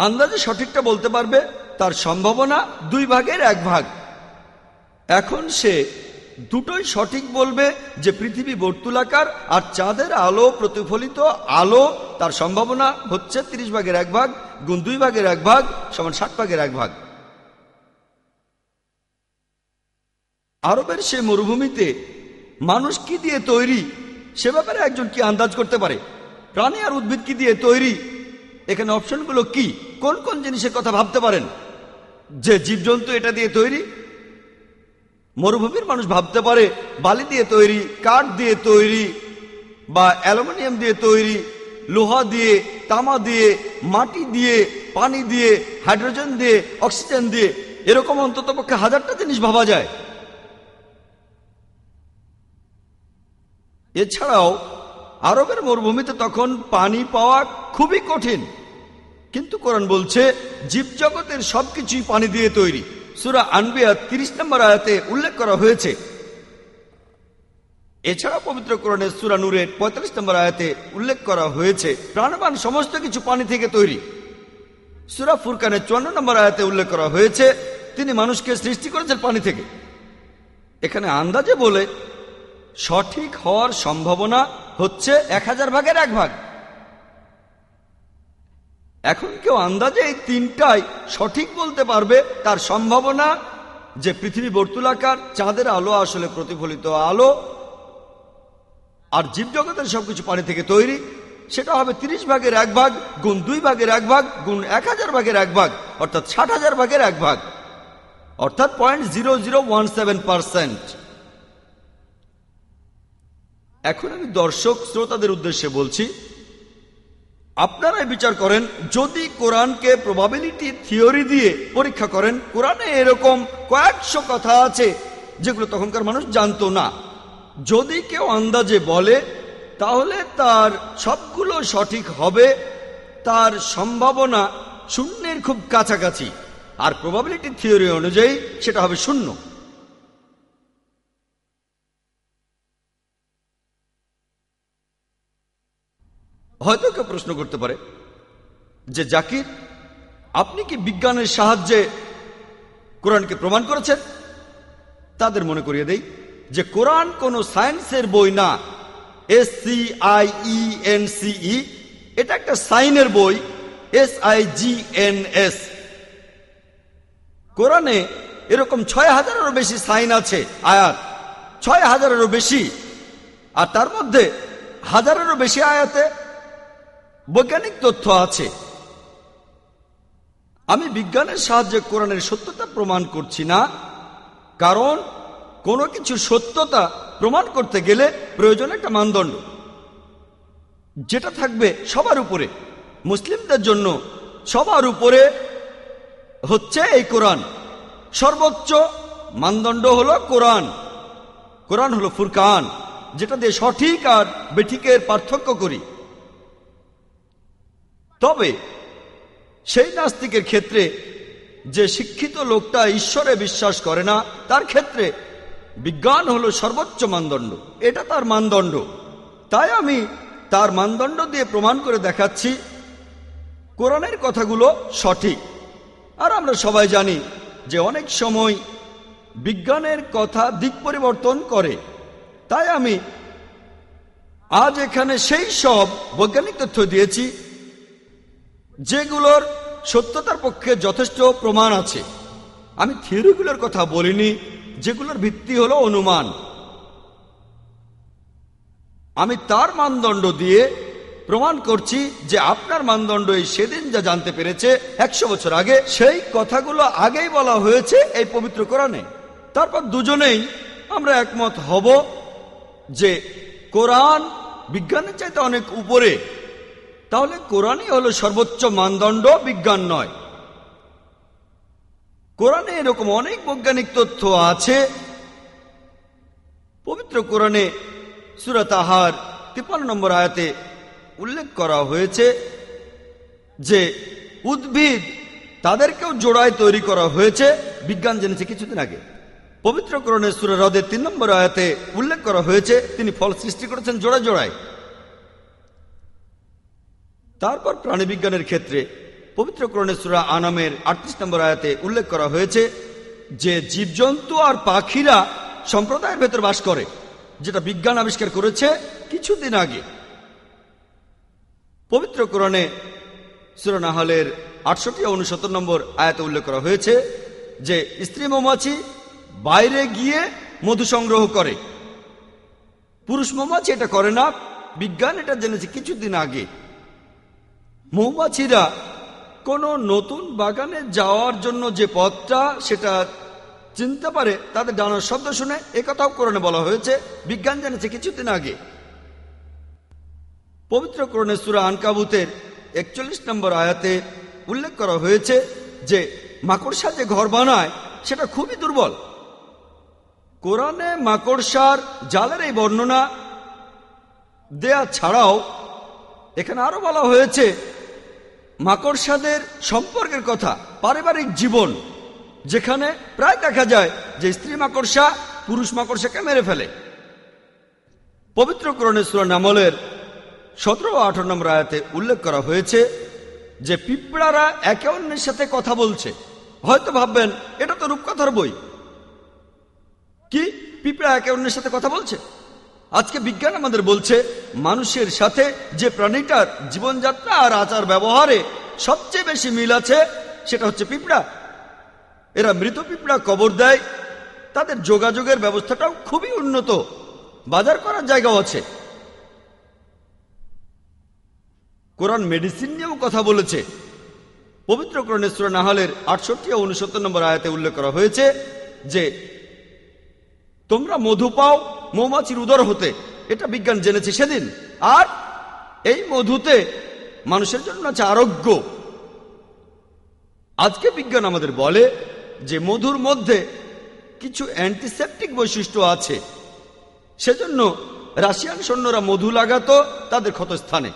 আন্দাজে সঠিকটা বলতে পারবে, তার সম্ভাবনা 2 ভাগের 1 ভাগ। এখন সে দুটোই সঠিক বলবে যে পৃথিবী বর্তুলাকার আর চাঁদের আলো প্রতিফলিত আলো, তার সম্ভাবনা হচ্ছে 30 ভাগের 1 ভাগ গুণ 2 ভাগের 1 ভাগ সমান 60 ভাগের 1 ভাগ। আরবের সে মরুভূমিতে মানুষ কি দিয়ে তৈরি সে ব্যাপারে একজন কি আন্দাজ করতে পারে? প্রাণী আর উদ্ভিদ কি দিয়ে তৈরি, এখানে অপশনগুলো কি? কোন কোন জিনিসের কথা ভাবতে পারেন যে জীবজন্তু এটা দিয়ে তৈরি? মরুভূমির মানুষ ভাবতে পারে বালি দিয়ে তৈরি, কাঠ দিয়ে তৈরি, বা অ্যালুমিনিয়াম দিয়ে তৈরি, লোহা দিয়ে, তামা দিয়ে, মাটি দিয়ে, পানি দিয়ে, হাইড্রোজেন দিয়ে, অক্সিজেন দিয়ে, এরকম অন্ততপক্ষে 1000টা জিনিস ভাবা যায়। এছাড়াও আরবের মরুভূমিতে তখন পানি পাওয়া খুবই কঠিন, কিন্তু কোরআন বলছে জীবজগতের সবকিছুই পানি দিয়ে তৈরি। সূরা আনবিয়া 30 নম্বর আয়াতে উল্লেখ করা হয়েছে। এছাড়া পবিত্র কোরআনের সূরা নূরের 45 নম্বর আয়াতে উল্লেখ করা হয়েছে প্রাণবান সমস্ত কিছু পানি থেকে তৈরি। সূরা ফুরকানের 54 নম্বর আয়াতে উল্লেখ করা হয়েছে তিনি মানুষকে সৃষ্টি করেছেন পানি থেকে। এখানে আন্দাজে বলে সঠিক হওয়ার সম্ভাবনা হচ্ছে 1000 ভাগের 1 ভাগ। এখন কেউ আন্দাজে এই তিনটাই সঠিক বলতে পারবে, তার সম্ভাবনা যে পৃথিবী বর্তুলাকার, চাঁদের আলো আসলে প্রতিফলিত আলো, আর জীবজগতের সবকিছু পানি থেকে তৈরি, সেটা হবে 30 ভাগের 1 ভাগ গুণ 2 ভাগের 1 ভাগ গুণ 1000 ভাগের 1 ভাগ, অর্থাৎ 60,000 ভাগের 1 ভাগ, অর্থাৎ 0.0017%। এখন আমি দর্শক শ্রোতাদের উদ্দেশ্যে বলছি, আপনারাই বিচার করেন, যদি কোরআনকে প্রবাবিলিটি থিওরি দিয়ে পরীক্ষা করেন, কোরআনে এরকম কয়েকশো কথা আছে যেগুলো তখনকার মানুষ জানতো না। যদি কেউ আন্দাজে বলে তাহলে তার সবগুলো সঠিক হবে, তার সম্ভাবনা শূন্যের খুব কাছাকাছি, আর প্রবাবিলিটি থিওরি অনুযায়ী সেটা হবে 0। হয়তো কেউ প্রশ্ন করতে পারে যে জাকির, আপনি কি বিজ্ঞানের সাহায্যে কোরআনকে প্রমাণ করেছেন? তাদের মনে করিয়ে দেই যে কোরআন কোনো সায়েন্সের বই না। SCIENCE, এটা একটা সাইনের বই, SIGNS। কোরআনে এরকম 6000-এরও বেশি সাইন আছে, আয়াত 6000-এরও বেশি, আর তার মধ্যে 1000-এরও বেশি আয়াতে বৈজ্ঞানিক তথ্য আছে। আমি বিজ্ঞানের সাহায্যে কোরআনের সত্যতা প্রমাণ করছি না, কারণ কোনো কিছু সত্যতা প্রমাণ করতে গেলে প্রয়োজন একটা মানদণ্ড, যেটা থাকবে সবার উপরে। মুসলিমদের জন্য সবার উপরে হচ্ছে এই কোরআন। সর্বোচ্চ মানদণ্ড হলো কোরআন। কোরআন হলো ফুরকান, যেটা দিয়ে সঠিক আর বেঠিকের পার্থক্য করি। তবে সেই নাস্তিকের ক্ষেত্রে যে শিক্ষিত লোকটা ঈশ্বরে বিশ্বাস করে না, তার ক্ষেত্রে বিজ্ঞান হলো সর্বোচ্চ মানদণ্ড, এটা তার মানদণ্ড। তাই আমি তার মানদণ্ড দিয়ে প্রমাণ করে দেখাচ্ছি কোরআনের কথাগুলো সঠিক। আর আমরা সবাই জানি যে অনেক সময় বিজ্ঞানের কথা দিক পরিবর্তন করে। তাই আমি আজ এখানে সেই সব বৈজ্ঞানিক তথ্য দিয়েছি যেগুলোর সত্যতার পক্ষে যথেষ্ট প্রমাণ আছে। আমি থিওরিগুলোর কথা বলিনি, যেগুলোর ভিত্তি হলো অনুমান। আমি তার মানদণ্ড দিয়ে প্রমাণ করছি যে আপনার মানদণ্ড এই সেদিন যা জানতে পেরেছে 100 বছর আগে, সেই কথাগুলো আগেই বলা হয়েছে এই পবিত্র কোরআনে। তারপর দুজনেই আমরা একমত হব যে কোরআন বিজ্ঞানের চাইতে অনেক উপরে, তাহলে কোরআনই হলো সর্বোচ্চ মানদণ্ড, বিজ্ঞান নয়। কোরআনে এরকম অনেক বৈজ্ঞানিক তথ্য আছে। পবিত্র কোরআনে সূরা তাহার 53 নম্বর আয়াতে উল্লেখ করা হয়েছে যে উদ্ভিদ তাদেরকেও জোড়ায় তৈরি করা হয়েছে, বিজ্ঞান জেনেছে কিছুদিন আগে। পবিত্র কোরআনে সূরা রদের 3 নম্বর আয়াতে উল্লেখ করা হয়েছে তিনি ফল সৃষ্টি করেছেন জোড়ায় জোড়ায়। তারপর প্রাণীবিজ্ঞানের ক্ষেত্রে পবিত্র কোরআনে সূরা আনামের 38 নম্বর আয়াতে উল্লেখ করা হয়েছে যে জীবজন্তু আর পাখিরা সম্প্রদায়ের ভেতর বাস করে, যেটা বিজ্ঞান আবিষ্কার করেছে কিছুদিন আগে। পবিত্র কোরআনে সূরা নাহলের 68 ও 69 নম্বর আয়াতে উল্লেখ করা হয়েছে যে স্ত্রী মৌমাছি বাইরে গিয়ে মধু সংগ্রহ করে, পুরুষ মৌমাছি এটা করে না, বিজ্ঞান এটা জেনেছে কিছুদিন আগে। মৌমাছিরা কোনো নতুন বাগানে যাওয়ার জন্য যে পথটা সেটা চিনতে পারে তাদের ডানার শব্দ শুনে, একথাও কোরআনে বলা হয়েছে, বিজ্ঞান জেনেছে কিছুদিন আগে। পবিত্র কোরআনে সূরা আনকাবুতের 41 নম্বর আয়াতে উল্লেখ করা হয়েছে যে মাকড়সা যে ঘর বানায় সেটা খুবই দুর্বল। কোরআনে মাকড়সার জালের এই বর্ণনা দেয়া ছাড়াও এখানে আরো বলা হয়েছে মাকড়সাদের সম্পর্কের কথা, পারিবারিক জীবন, যেখানে প্রায় দেখা যায় যে স্ত্রী মাকড়সা পুরুষ মাকড়সাকে মেরে ফেলে। পবিত্র কোরআনে সূরা নামলের 17 ও 18 নম্বর আয়াতে উল্লেখ করা হয়েছে যে পিঁপড়ারা একে অন্যের সাথে কথা বলছে। হয়তো ভাববেন এটা তো রূপকথার বই, কি পিঁপড়া একে অন্যের সাথে কথা বলছে? আজকে বিজ্ঞান আমাদের বলছে মানুষের সাথে যে প্রাণীটার জীবনযাত্রা আর আচার ব্যবহারে সবচেয়ে বেশি মিল আছে সেটা হচ্ছে পিঁপড়া। এরা মৃত পিঁপড়া কবর দেয়, তাদের যোগাযোগের ব্যবস্থাটাও খুবই উন্নত, বাজার করার জায়গাও আছে। কোরআন মেডিসিন নিয়েও কথা বলেছে। পবিত্র কোরআনে সূরা নাহলের 68 ও 69 নম্বর আয়াতে উল্লেখ করা হয়েছে যে তোমরা মধু পাও মৌমাছির উদর হতে, এটা বিজ্ঞান জেনেছে সেদিন। আর এই মধুতে মানুষের জন্য আছে আরোগ্য। আজকে বিজ্ঞান আমাদের বলে যে মধুর মধ্যে কিছু অ্যান্টিসেপটিক বৈশিষ্ট্য আছে, সেজন্য রাশিয়ান সৈন্যরা মধু লাগাতো তাদের ক্ষতস্থানে,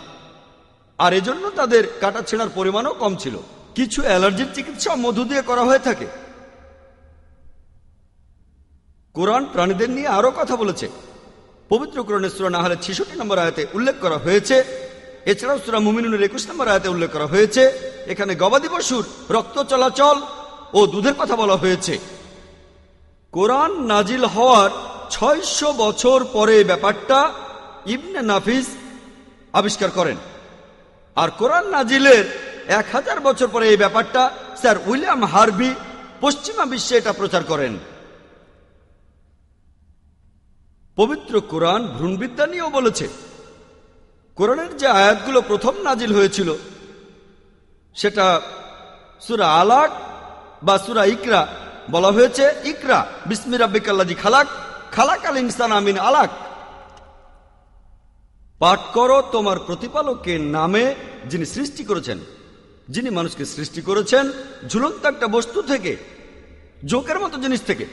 আর এজন্য তাদের কাটা ছেঁড়ার পরিমাণও কম ছিল। কিছু অ্যালার্জির চিকিৎসা মধু দিয়ে করা হয়ে থাকে। কোরআন প্রাণীদের নিয়ে আরো কথা বলেছে। পবিত্র কোরআনে সূরা নাহলের 66 নম্বর আয়াতে উল্লেখ করা হয়েছে, এছাড়াও সূরা মুমিনুনের 21 নম্বর আয়াতে উল্লেখ করা হয়েছে, এখানে গবাদি পশুর রক্ত চলাচল ও দুধের কথা বলা হয়েছে। কোরআন নাজিল হওয়ার 600 বছর পরে ব্যাপারটা ইবনে নাফিস আবিষ্কার করেন, আর কোরআন নাজিলের 1000 বছর পরে এই ব্যাপারটা স্যার উইলিয়াম হার্ভি পশ্চিমা বিশ্বে এটা প্রচার করেন। পবিত্র কোরআন ভ্রূণবিদ্যা নিয়েও বলেছে। কোরআনের যে আয়াতগুলো প্রথম নাজিল হয়েছিল সেটা সূরা আলাক বা সূরা ইকরা বলা হয়েছে, ইকরা বিসমি রাব্বিকাল্লাযী খালাক খালাকাল ইনসানা মিন আলাক, পাঠ করো তোমার প্রতিপালকের নামে যিনি সৃষ্টি করেছেন, যিনি মানুষকে সৃষ্টি করেছেন ঝুলন্ত একটা বস্তু থেকে, জোকের মতো জিনিস থেকে।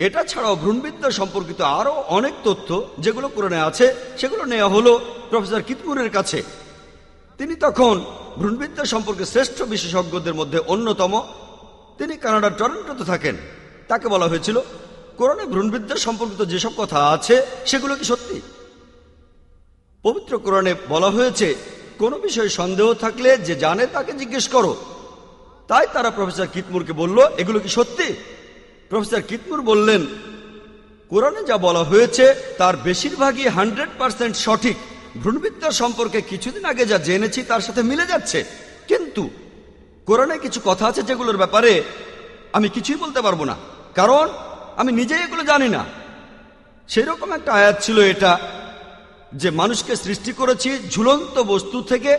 এটা ছাড়াও ভ্রূণবিদ্যা সম্পর্কিত আরো অনেক তথ্য যেগুলো কোরআনে আছে সেগুলো নেওয়া হলো প্রফেসর কিতমুরের কাছে। তিনি তখন ভ্রূণবিদ্যা সম্পর্কে শ্রেষ্ঠ বিশেষজ্ঞদের মধ্যে অন্যতম। তিনি কানাডার টরন্টোতে থাকেন। তাকে বলা হয়েছিল কোরআনে ভ্রূণবিদ্যা সম্পর্কিত যেসব কথা আছে সেগুলো কি সত্যি? পবিত্র কোরআনে বলা হয়েছে কোনো বিষয়ে সন্দেহ থাকলে যে জানে তাকে জিজ্ঞেস করো। তাই তারা প্রফেসর কিতমুরকে বলল, এগুলো কি সত্যি? প্রফেসর কিতমুর বললেন, কোরআনে যা বলা হয়েছে তার বেশিরভাগই 100% সঠিক। ভ্রূণবিদ্যা সম্পর্কে কিছুদিন আগে যা জেনেছি তার সাথে মিলে যাচ্ছে, কিন্তু কোরআনে কিছু কথা আছে যেগুলোর ব্যাপারে আমি কিছুই বলতে পারবো না, কারণ আমি নিজেই এগুলো জানি না। সেরকম একটা আয়াত ছিল এটা যে মানুষকে সৃষ্টি করেছি ঝুলন্ত বস্তু থেকে,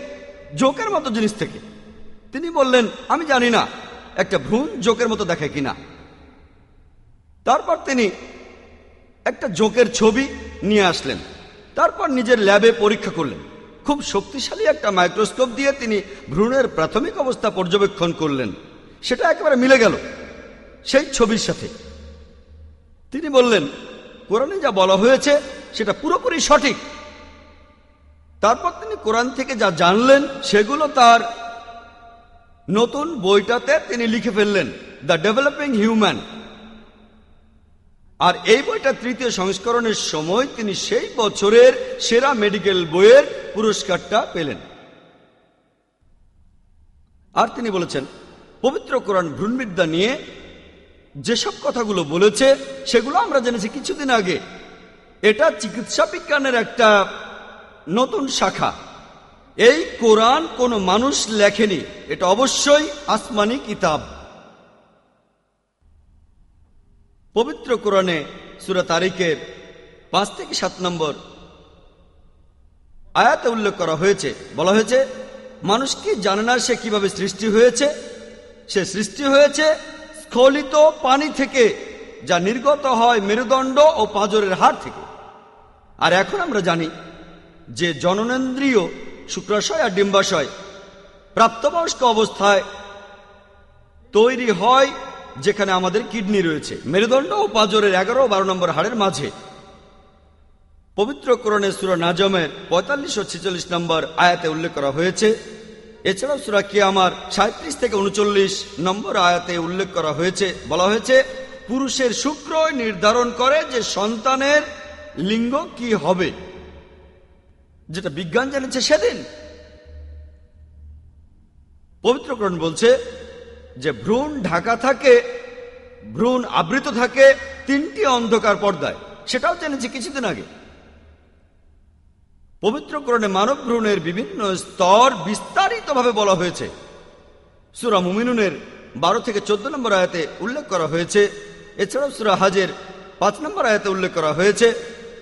জোকের মতো জিনিস থেকে। তিনি বললেন আমি জানি না একটা ভ্রূণ জোকের মতো দেখায় কিনা। তারপর তিনি একটা জোঁকের ছবি নিয়ে আসলেন। তারপর নিজের ল্যাবে পরীক্ষা করলেন। খুব শক্তিশালী একটা মাইক্রোস্কোপ দিয়ে তিনি ভ্রূণের প্রাথমিক অবস্থা পর্যবেক্ষণ করলেন। সেটা একেবারে মিলে গেল সেই ছবির সাথে। তিনি বললেন, কোরআনে যা বলা হয়েছে সেটা পুরোপুরি সঠিক। তারপর তিনি কোরআন থেকে যা জানলেন সেগুলো তার নতুন বইটাতে তিনি লিখে ফেললেন, দ্য ডেভেলপিং হিউম্যান। আর এই বইটা তৃতীয় সংস্করণের সময় তিনি সেই বছরের সেরা মেডিকেল বইয়ের পুরস্কারটা পেলেন। আর তিনি বলেছেন, পবিত্র কোরআন ভ্রূণবিদ্যা নিয়ে যেসব কথাগুলো বলেছে সেগুলো আমরা জেনেছি কিছুদিন আগে। এটা চিকিৎসা বিজ্ঞানের একটা নতুন শাখা। এই কোরআন কোনো মানুষ লেখেনি, এটা অবশ্যই আসমানি কিতাব। পবিত্র কোরআনে সূরা তারিকের 5 থেকে 7 নম্বর আয়াতে উল্লেখ করা হয়েছে, বলা হয়েছে, মানুষ কি জানে না সে কিভাবে সৃষ্টি হয়েছে? সে সৃষ্টি হয়েছে স্খলিত পানি থেকে, যা নির্গত হয় মেরুদণ্ড ও পাঁজরের হাড় থেকে। আর এখন আমরা জানি যে জননেন্দ্রিয়, শুক্রাশয় আর ডিম্বাশয় প্রাপ্তবয়স্ক অবস্থায় তৈরি হয়, যেখানে আমাদের কিডনি রয়েছে মেরুদণ্ড ও পাঁজরের 11 ও 12 নম্বর হাড়ের মাঝে। পবিত্র কোরআনে সূরা নাজমের 45 ও 46 নম্বর আয়াতে উল্লেখ করা হয়েছে। এছাড়াও সূরা কিয়ামার 37 থেকে 39 নম্বর আয়াতে উল্লেখ করা হয়েছে, বলা হয়েছে, পুরুষের শুক্র নির্ধারণ করে যে সন্তানের লিঙ্গ কি হবে, যেটা বিজ্ঞান জেনেছে সেদিন। পবিত্র কোরআন বলছে যে ভ্রূণ ঢাকা থাকে, ভ্রূণ আবৃত থাকে 3টি অন্ধকার পর্দায়, সেটাও জেনেছি কিছুদিন আগে। পবিত্র কোরআনে মানব ভ্রূণের বিভিন্ন স্তর বিস্তারিতভাবে বলা হয়েছে। সূরা মুমিনুনের 12 থেকে 14 নম্বর আয়াতে উল্লেখ করা হয়েছে। এছাড়াও সূরা হাজের 5 নম্বর আয়াতে উল্লেখ করা হয়েছে,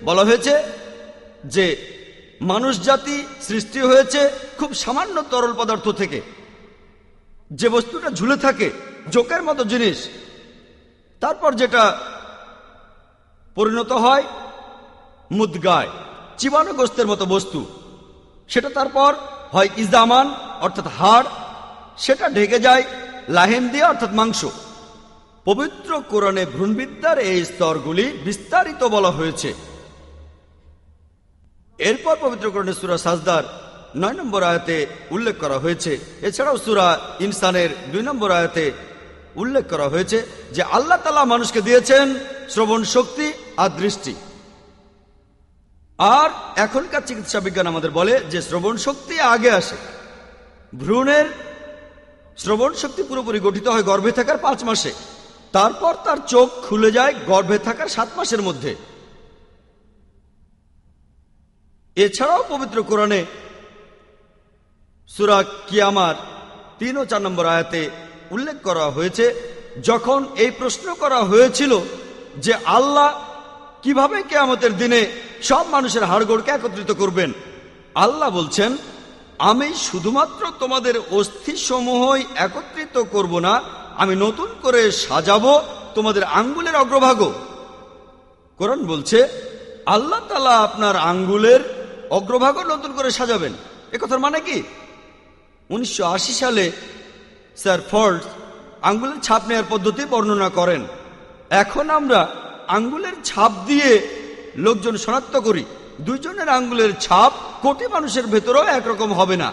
বলা হয়েছে যে মানুষ জাতি সৃষ্টি হয়েছে খুব সামান্য তরল পদার্থ থেকে, যে বস্তুটা ঝুলে থাকে, জোকের মতো জিনিস, তারপর যেটা পরিণত হয় মুদগায়, চিবানো গোস্তের মতো বস্তু, সেটা তারপর হয় ইজামান অর্থাৎ হাড়, সেটা ঢেকে যায় লাহেম দিয়ে অর্থাৎ মাংস। পবিত্র কোরআনে ভ্রূণবিদ্যার এই স্তরগুলি বিস্তারিত বলা হয়েছে। এরপর পবিত্র কোরআনে সূরা সাজদার 9 নম্বর আয়াতে উল্লেখ করা হয়েছে। এছাড়াও সূরা ইনসানের 2 নম্বর আয়াতে উল্লেখ করা হয়েছে যে আল্লাহ তাআলা মানুষকে দিয়েছেন শ্রবণ শক্তি আর দৃষ্টি। আর এখনকার চিকিৎসা বিজ্ঞান আমাদের বলে যে শ্রবণ শক্তি আগে আসে। ভ্রূণের শ্রবণ শক্তি পুরোপুরি গঠিত হয় গর্ভে থাকার 5 মাসে, তারপর তার চোখ খুলে যায় গর্ভে থাকার 7 মাসের মধ্যে। এছাড়াও পবিত্র কোরআনে সূরা কিয়ামার 3 ও 4 নম্বর আয়াতে উল্লেখ করা হয়েছে, যখন এই প্রশ্ন করা হয়েছিল যে আল্লাহ কিভাবে কিয়ামতের দিনে সব মানুষের হাড়গোড়কে একত্রিত করবেন, আল্লাহ বলছেন, আমি শুধুমাত্র তোমাদের অস্থি সমূহই একত্রিত করব না, আমি নতুন করে সাজাবো তোমাদের আঙ্গুলের অগ্রভাগও। কোরআন বলছে আল্লাহ তাআলা আপনার আঙ্গুলের অগ্রভাগও নতুন করে সাজাবেন। একথার মানে কি? 1980 সালে স্যার ফোর্ডস আঙ্গুলের ছাপ নেওয়ার পদ্ধতি বর্ণনা করেন। এখন আমরা আঙ্গুলের ছাপ দিয়ে লোকজন শনাক্ত করি। 2 জনের আঙ্গুলের ছাপ কোটি মানুষের ভেতরেও একরকম হবে না।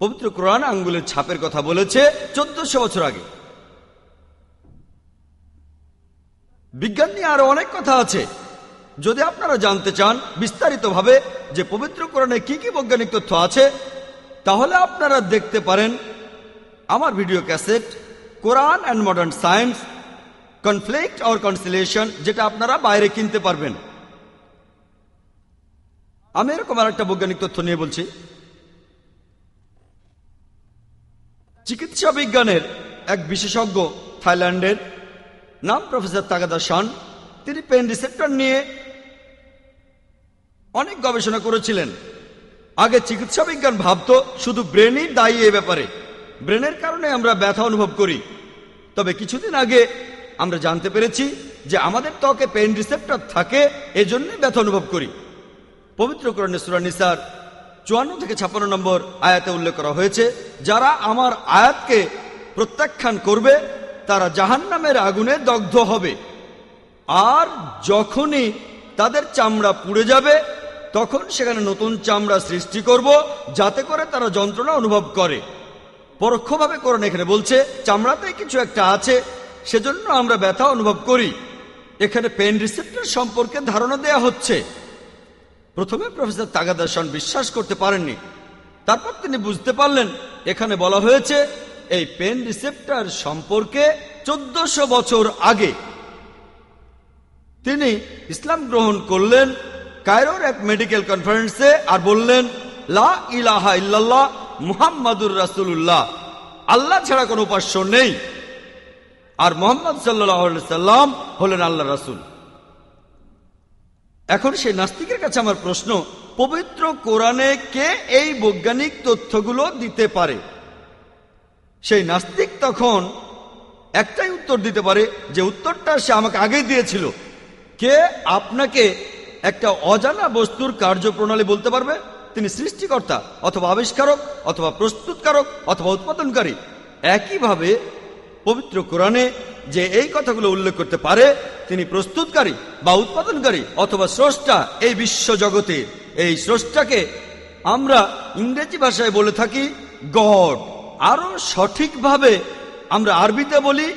পবিত্র কোরআন আঙ্গুলের ছাপের কথা বলেছে 1400 বছর আগে। বিজ্ঞান নিয়ে আরো অনেক কথা আছে। যদি আপনারা জানতে চান বিস্তারিতভাবে যে পবিত্র কোরআনে কি কি বৈজ্ঞানিক তথ্য আছে, তাহলে আপনারা দেখতে পারেন আমার video cassette Quran and modern science, conflict or conciliation, যেটা আপনারা বাইরে কিনতে পারবেন। আমি এরকম আর একটা বৈজ্ঞানিক তথ্য নিয়ে বলছি। চিকিৎসা বিজ্ঞানের এক বিশেষজ্ঞ থাইল্যান্ডের, নাম প্রফেসর তাগাদা শান, তিনি পেন রিসেপ্টর নিয়ে অনেক গবেষণা করেছিলেন। আগে চিকিৎসা বিজ্ঞান ভাবতো শুধু ব্রেনই দায়ী এ ব্যাপারে, ব্রেনের কারণে আমরা ব্যথা অনুভব করি। তবে কিছুদিন আগে আমরা জানতে পেরেছি যে আমাদের ত্বকে পেইন রিসেপ্টর থাকে, এজন্য ব্যথা অনুভব করি। পবিত্র কোরআনে সূরা নিসার 54 থেকে 56 নম্বর আয়াতে উল্লেখ করা হয়েছে, যারা আমার আয়াতকে প্রত্যাখ্যান করবে তারা জাহান্নামের আগুনে দগ্ধ হবে, আর যখনই তাদের চামড়া পুড়ে যাবে তখন সেখানে নতুন চামড়া সৃষ্টি করব, যাতে করে তারা যন্ত্রণা অনুভব করে। পরোক্ষভাবে কোরআন এখানে বলছে চামড়াতে কিছু একটা আছে, সেজন্য আমরা ব্যথা অনুভব করি। এখানে পেন রিসেপ্টর সম্পর্কে ধারণা দেয়া হচ্ছে। প্রথমে প্রফেসর তাগাদারসন বিশ্বাস করতে পারেননি, তারপর তিনি বুঝতে পারলেন এখানে বলা হয়েছে এই পেন রিসেপ্টর সম্পর্কে 1400 বছর আগে। তিনি ইসলাম গ্রহণ করলেন কায়রোর এক মেডিকেল কনফারেন্সে আর বললেন, লা ইলাহা ইল্লাল্লাহ মুহাম্মাদুর রাসূলুল্লাহ, আল্লাহ ছাড়া কোনো উপাস্য নেই, আর মুহাম্মদ সাল্লাল্লাহু আলাইহি সাল্লাম হলেন আল্লাহর রাসূল। এখন সেই নাস্তিকের কাছে আমার প্রশ্ন, পবিত্র কোরআনে কে এই বৈজ্ঞানিক তথ্যগুলো দিতে পারে? সেই নাস্তিক তখন একটাই উত্তর দিতে পারে, যে উত্তরটা সে আমাকে আগেই দিয়েছিল। কে আপনাকে একটা অজানা বস্তুর কার্যপ্রণালী বলতে পারবে? তিনি সৃষ্টিকর্তা, অথবা আবিষ্কারক, অথবা প্রস্তুতকারক, অথবা উৎপাদনকারী। একইভাবে পবিত্র কোরআনে যে এই কথাগুলো উল্লেখ করতে পারে, তিনি প্রস্তুতকারী বা উৎপাদনকারী অথবা স্রষ্টা এই বিশ্ব জগতে। এই স্রষ্টাকে আমরা ইংরেজি ভাষায় বলে থাকি গড, আরো সঠিকভাবে আমরা আরবিতে বলি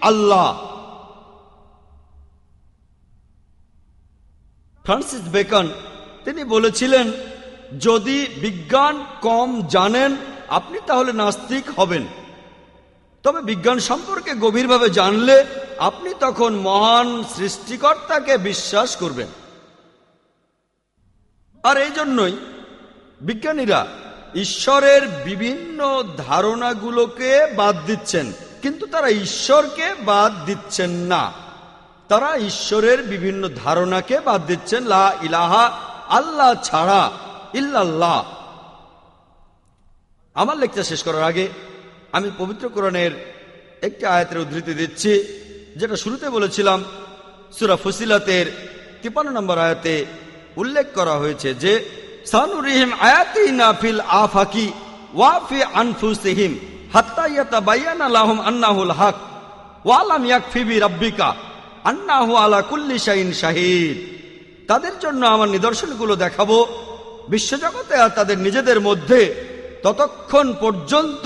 আল্লাহ। ফ্রান্সিস বেকন তিনি বলেছিলেন, যদি বিজ্ঞান কম জানেন আপনি তাহলে নাস্তিক হবেন, তবে বিজ্ঞান সম্পর্কে গভীরভাবে জানলে আপনি তখন মহান সৃষ্টিকর্তাকে বিশ্বাস করবেন। আর এই জন্যই বিজ্ঞানীরা ঈশ্বরের বিভিন্ন ধারণাগুলোকে বাদ দিচ্ছেন, কিন্তু তারা ঈশ্বরকে বাদ দিচ্ছেন না। তারা ঈশ্বরের বিভিন্ন ধারণাকে বাদ দিচ্ছেন, লা ইলাহা, আল্লাহ ছাড়া, ইল্লাল্লাহ। আমার লেকচার শেষ করার আগে আমি পবিত্র কোরআনের একটি আয়াতের উদ্ধৃতি দিচ্ছি, যেটা শুরুতে বলেছিলাম। সূরা ফুসিলাতের 53 নম্বর আয়াতে উল্লেখ করা হয়েছে যে, সানুরিহিম আয়াতিনা ফিল আফাকি ওয়া ফি আনফুসিহিম হাত্তা ইয়াতাবায়ানা লাহুম আন্নাহুল হক ওয়া লাম ইয়াকফি বিরাব্বিকা আন্নাহু আলা কুল্লি শাইইন শাহীদ। তাদের জন্য আমার নিদর্শনগুলো দেখাবো বিশ্বজগতে আর তাদের নিজেদের মধ্যে, ততক্ষণ পর্যন্ত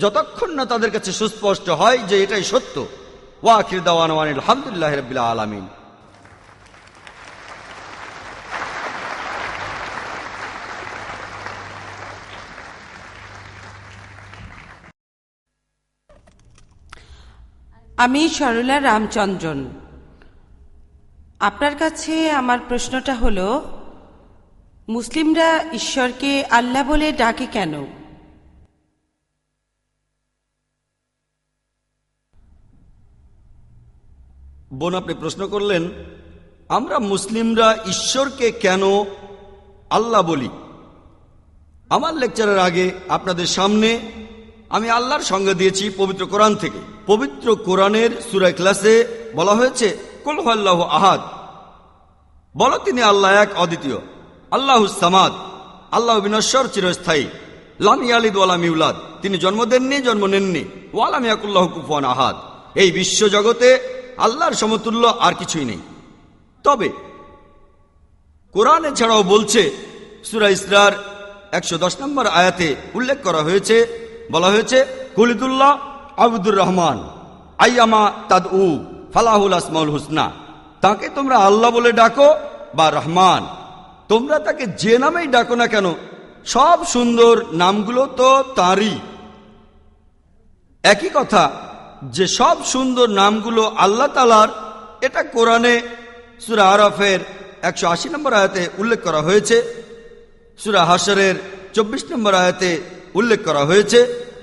যতক্ষণ না তাদের কাছে সুস্পষ্ট হয় যে এটাই সত্য। ওয়া আখির দাওয়ানা আলহামদুলিল্লাহি রাব্বিল আলামিন। আমি সরলা রামচন্দ্রন। আপনার কাছে আমার প্রশ্নটা হলো, মুসলিমরা ঈশ্বরকে আল্লাহ বলে ডাকে কেন? বোন, আপনি প্রশ্ন করলেন আমরা মুসলিমরা ঈশ্বরকে কেন আল্লাহ বলি। আমার লেকচারের আগে আপনাদের সামনে আমি আল্লাহর সংজ্ঞা দিয়েছি পবিত্র কোরআন থেকে। পবিত্র কোরআনের সূরা ইখলাসে বলা হয়েছে, কুল হুয়াল্লাহু আহাদ, বলো তিনি আল্লাহ এক, অদ্বিতীয়। আল্লাহুস সামাদ, আল্লাহ বিনশ্বর, চিরস্থায়ী। লাম ইয়ালিদ ওয়া লাম ইউলাদ, তিনি জন্ম দেননি, জন্ম নেননি। ওয়া লাম ইয়াকুল লাহু কুফুয়ান আহাদ, এই বিশ্ব জগতে আল্লাহর সমতুল্য আর কিছুই নেই। তবে কোরআনে ছাড়াও বলছে, সূরা ইসরার 110 নম্বর আয়াতে উল্লেখ করা হয়েছে, বলা হয়েছে, কুলিদুল্লাহ আবদুর রহমান আইয়ামা তাদউ ফালাহুল আসমাউল হুসনা, তাকে তোমরা আল্লাহ বলে ডাকো বা রহমান, তোমরা তাকে যে নামেই ডাকো না কেন, সব সুন্দর নামগুলো তো তাঁরই। একই কথা যে সব সুন্দর নামগুলো আল্লাহ তাআলার, এটা কোরআনে সূরা আরাফের 180 নম্বর আয়াতে উল্লেখ করা হয়েছে, সূরা হাশরের 24 নম্বর আয়াতে উল্লেখ করা হয়েছে,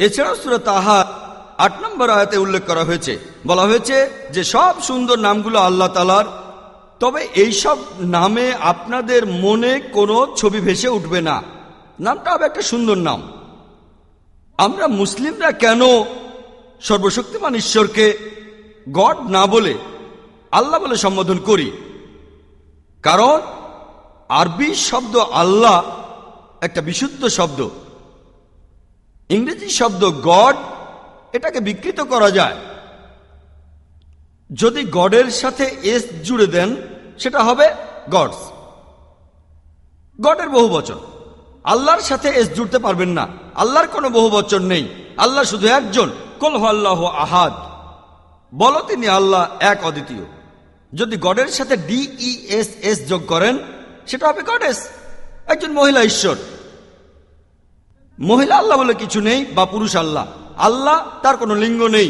এছাড়াও সূরা তাহা 8 নম্বর আয়াতে উল্লেখ করা হয়েছে। বলা হয়েছে যে সব সুন্দর নামগুলো আল্লাহ তাআলার, তবে এই সব নামে আপনাদের মনে কোনো ছবি ভেসে উঠবে না, নামটা হবে একটা সুন্দর নাম। আমরা মুসলিমরা কেন সর্বশক্তিমান ঈশ্বরকে গড না বলে আল্লাহ বলে সম্বোধন করি, কারণ আরবি শব্দ আল্লাহ একটা বিশুদ্ধ শব্দ। ইংরেজি শব্দ গড, এটাকে বিকৃত করা যায়। যদি গডের সাথে এস জুড়ে দেন সেটা হবে গডস, গডের বহু বচন। আল্লাহর সাথে এস জুড়তে পারবেন না, আল্লাহর কোনো বহু বচন নেই। আল্লাহ শুধু একজন, কুল হুয়াল্লাহু আহাদ, বলো তিনি আল্লাহ এক অদ্বিতীয়। যদি গডের সাথে DESS যোগ করেন সেটা হবে গডেস, একজন মহিলা ঈশ্বর। মহিলা আল্লাহ বলে কিছু নেই, বা পুরুষ আল্লাহ। আল্লাহ তার কোনো লিঙ্গ নেই।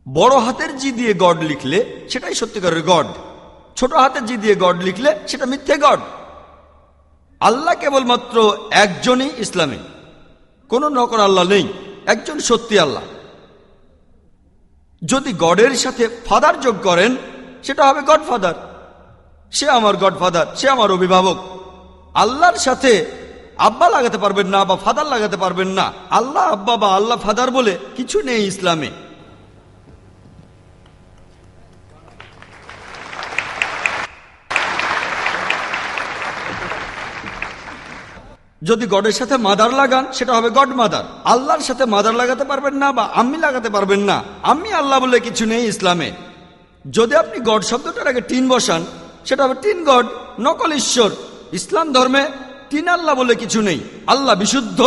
বড় হাতের জি দিয়ে গড লিখলে সেটাই সত্যিকারের গড, ছোট হাতের জি দিয়ে গড লিখলে সেটা মিথ্যে গড। আল্লাহ কেবলমাত্র একজনই ইসলামে, কোনো নকল আল্লাহ নেই, একজন সত্যি আল্লাহ। যদি গডের সাথে ফাদার যোগ করেন সেটা হবে গডফাদার, সে আমার গডফাদার, সে আমার অভিভাবক। আল্লাহর সাথে আব্বা লাগাতে পারবেন না, বা ফাদার লাগাতে পারবেন না। আল্লাহ আব্বা বা আল্লাহ ফাদার বলে কিছু নেই ইসলামে। যদি গডের সাথে মাদার লাগান সেটা হবে গড মাদার। আল্লাহর সাথে মাদার লাগাতে পারবেন না, বা আম্মি লাগাতে পারবেন না। আম্মি আল্লাহ বলে কিছু নেই ইসলামে। যদি আপনি গড শব্দটার আগে টিন বসান সেটা হবে টিন গড, নকল ঈশ্বর। ইসলাম ধর্মে তিন আল্লাহ বলে কিছু নেই। আল্লাহ বিশুদ্ধ,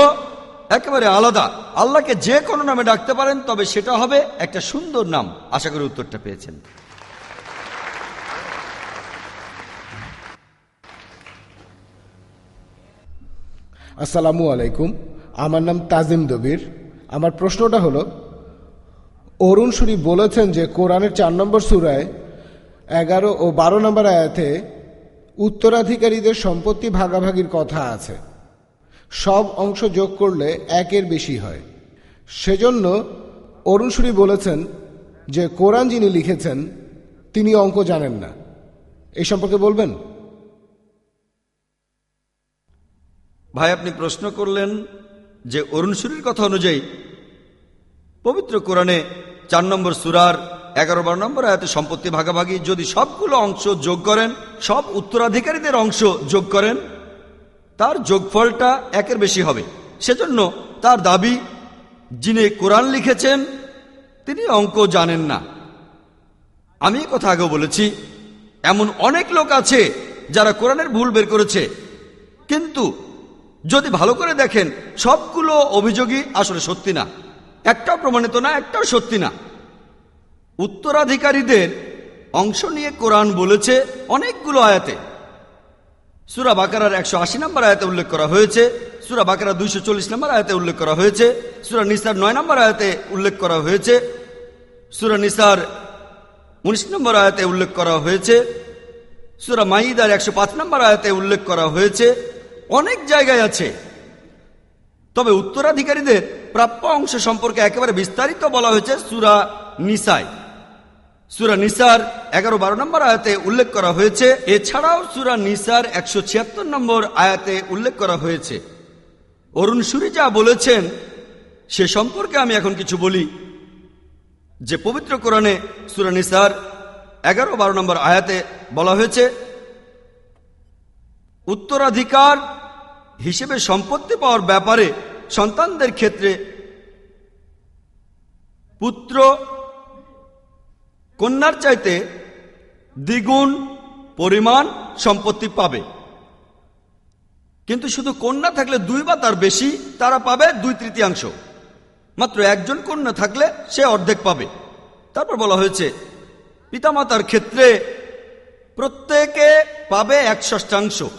একেবারে আলাদা। আল্লাহকে যে কোনো নামে ডাকতে পারেন, তবে সেটা হবে একটা সুন্দর নাম। আশা করি উত্তরটা পেয়েছেন। আসসালামু আলাইকুম, আমার নাম তাজিম দবির। আমার প্রশ্নটা হলো, অরুণ শরীফ বলেছেন যে কোরআনের 4 নম্বর সূরায় 11 ও 12 নম্বর আয়াতে উত্তরাধিকারীদের সম্পত্তি ভাগাভাগির কথা আছে। সব অংশ যোগ করলে 1-এর বেশি হয়। সেজন্য অরুণ শরীফ বলেছেন যে কোরআন যিনি লিখেছেন তিনি অঙ্ক জানেন না। এই সম্পর্কে বলবেন? ভাই, আপনি প্রশ্ন করলেন যে অরুণ শরীর কথা অনুযায়ী পবিত্র কোরআনে 4 নম্বর সূরার 11-12 নম্বর আয়াতে সম্পত্তি ভাগাভাগি যদি সবগুলো অংশ যোগ করেন, সব উত্তরাধিকারীদের অংশ যোগ করেন, তার যোগফলটা 1-এর বেশি হবে। সেজন্য তার দাবি যিনি কোরআন লিখেছেন তিনি অঙ্ক জানেন না। আমি কথা আগেও বলেছি, এমন অনেক লোক আছে যারা কোরআনের ভুল বের করেছে, কিন্তু যদি ভালো করে দেখেন সবগুলো অভিযোগই আসলে সত্যি না, একটাও প্রমাণিত না, একটাও সত্যি না। উত্তরাধিকারীদের অংশ নিয়ে কোরআন বলেছে অনেকগুলো আয়াতে। সূরা বাকারার 180 নম্বর আয়াতে উল্লেখ করা হয়েছে, সূরা বাকারা 240 নম্বর আয়াতে উল্লেখ করা হয়েছে, সূরা নিসার 9 নম্বর আয়াতে উল্লেখ করা হয়েছে, সূরা নিসার 19 নম্বর আয়াতে উল্লেখ করা হয়েছে, সূরা মাইদার 105 নম্বর আয়াতে উল্লেখ করা হয়েছে। অনেক জায়গায় আছে। তবে উত্তরাধিকারীদের প্রাপ্য অংশ সম্পর্কে একেবারে বিস্তারিত বলা হয়েছে সূরা নিসায়। সূরা নিসার 11-12 নম্বর আয়াতে উল্লেখ করা হয়েছে। এছাড়াও সূরা নিসার 176 নম্বর আয়াতে উল্লেখ করা হয়েছে। অরুণ শরীফ যা বলেছেন সে সম্পর্কে আমি এখন কিছু বলি, যে পবিত্র কোরআনে সূরা নিসার 11-12 নম্বর আয়াতে বলা হয়েছে উত্তরাধিকার হিসেবে সম্পত্তি পাওয়ার ব্যাপারে সন্তানদের ক্ষেত্রে পুত্র কন্যার চাইতে দ্বিগুণ পরিমাণ সম্পত্তি পাবে। কিন্তু শুধু কন্যা থাকলে 2 বা তার বেশি তারা পাবে 2/3। মাত্র একজন কন্যা থাকলে সে অর্ধেক পাবে। তারপর বলা হয়েছে পিতামাতার ক্ষেত্রে প্রত্যেকে পাবে 1/6।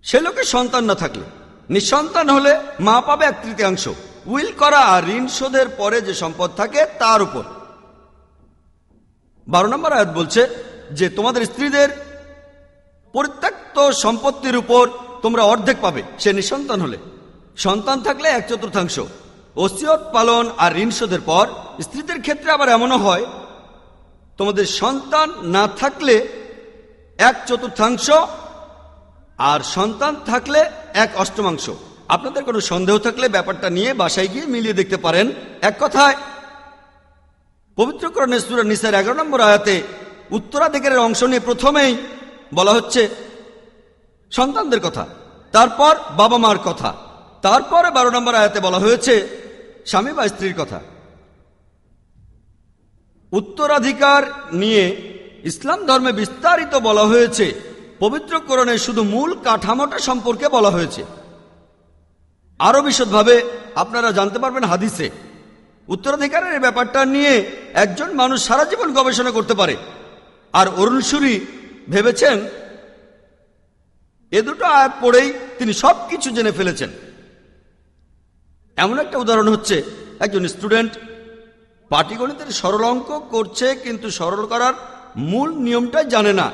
সে লোকে সন্তান না থাকলে, নিঃসন্তান হলে মা পাবে 1/3। উইল করা আর ঋণ শোধের পরে যে সম্পদ থাকে তার উপর। 12 নম্বর আয়াত বলছে যে তোমাদের স্ত্রীদের পরিত্যক্ত সম্পত্তির উপর তোমরা অর্ধেক পাবে, সে নিঃসন্তান হলে। সন্তান থাকলে 1/4। ওসিয়ত পালন আর ঋণ শোধের পর স্ত্রীদের ক্ষেত্রে আবার এমনও হয়, তোমাদের সন্তান না থাকলে 1/4, আর সন্তান থাকলে 1/8। আপনাদের কোনো সন্দেহ থাকলে ব্যাপারটা নিয়ে বাসায় গিয়ে মিলিয়ে দেখতে পারেন। এক কথায় পবিত্র কোরআনের সূরা নিসার 11 নম্বর আয়াতে উত্তরাধিকারের অংশ নিয়ে প্রথমেই বলা হচ্ছে সন্তানদের কথা, তারপর বাবা মার কথা, তারপরে 12 নম্বর আয়াতে বলা হয়েছে স্বামী বা স্ত্রীর কথা। উত্তরাধিকার নিয়ে ইসলাম ধর্মে বিস্তারিত বলা হয়েছে, পবিত্র কোরআনে শুধু মূল কাঠামোটা সম্পর্কে বলা হয়েছে। আরো বিশদভাবে আপনারা জানতে পারবেন হাদিসে। উত্তরাধিকারের এই ব্যাপারটা নিয়ে একজন মানুষ সারা জীবন গবেষণা করতে পারে। আর অরুণ সুরি ভেবেছেন এ দুটো আয়াত পড়েই তিনি সবকিছু জেনে ফেলেছেন। এমন একটা উদাহরণ হচ্ছে, একজন স্টুডেন্ট পাটিগণিতের সরল অঙ্ক করছে, কিন্তু সরল করার মূল নিয়মটাই জানে না।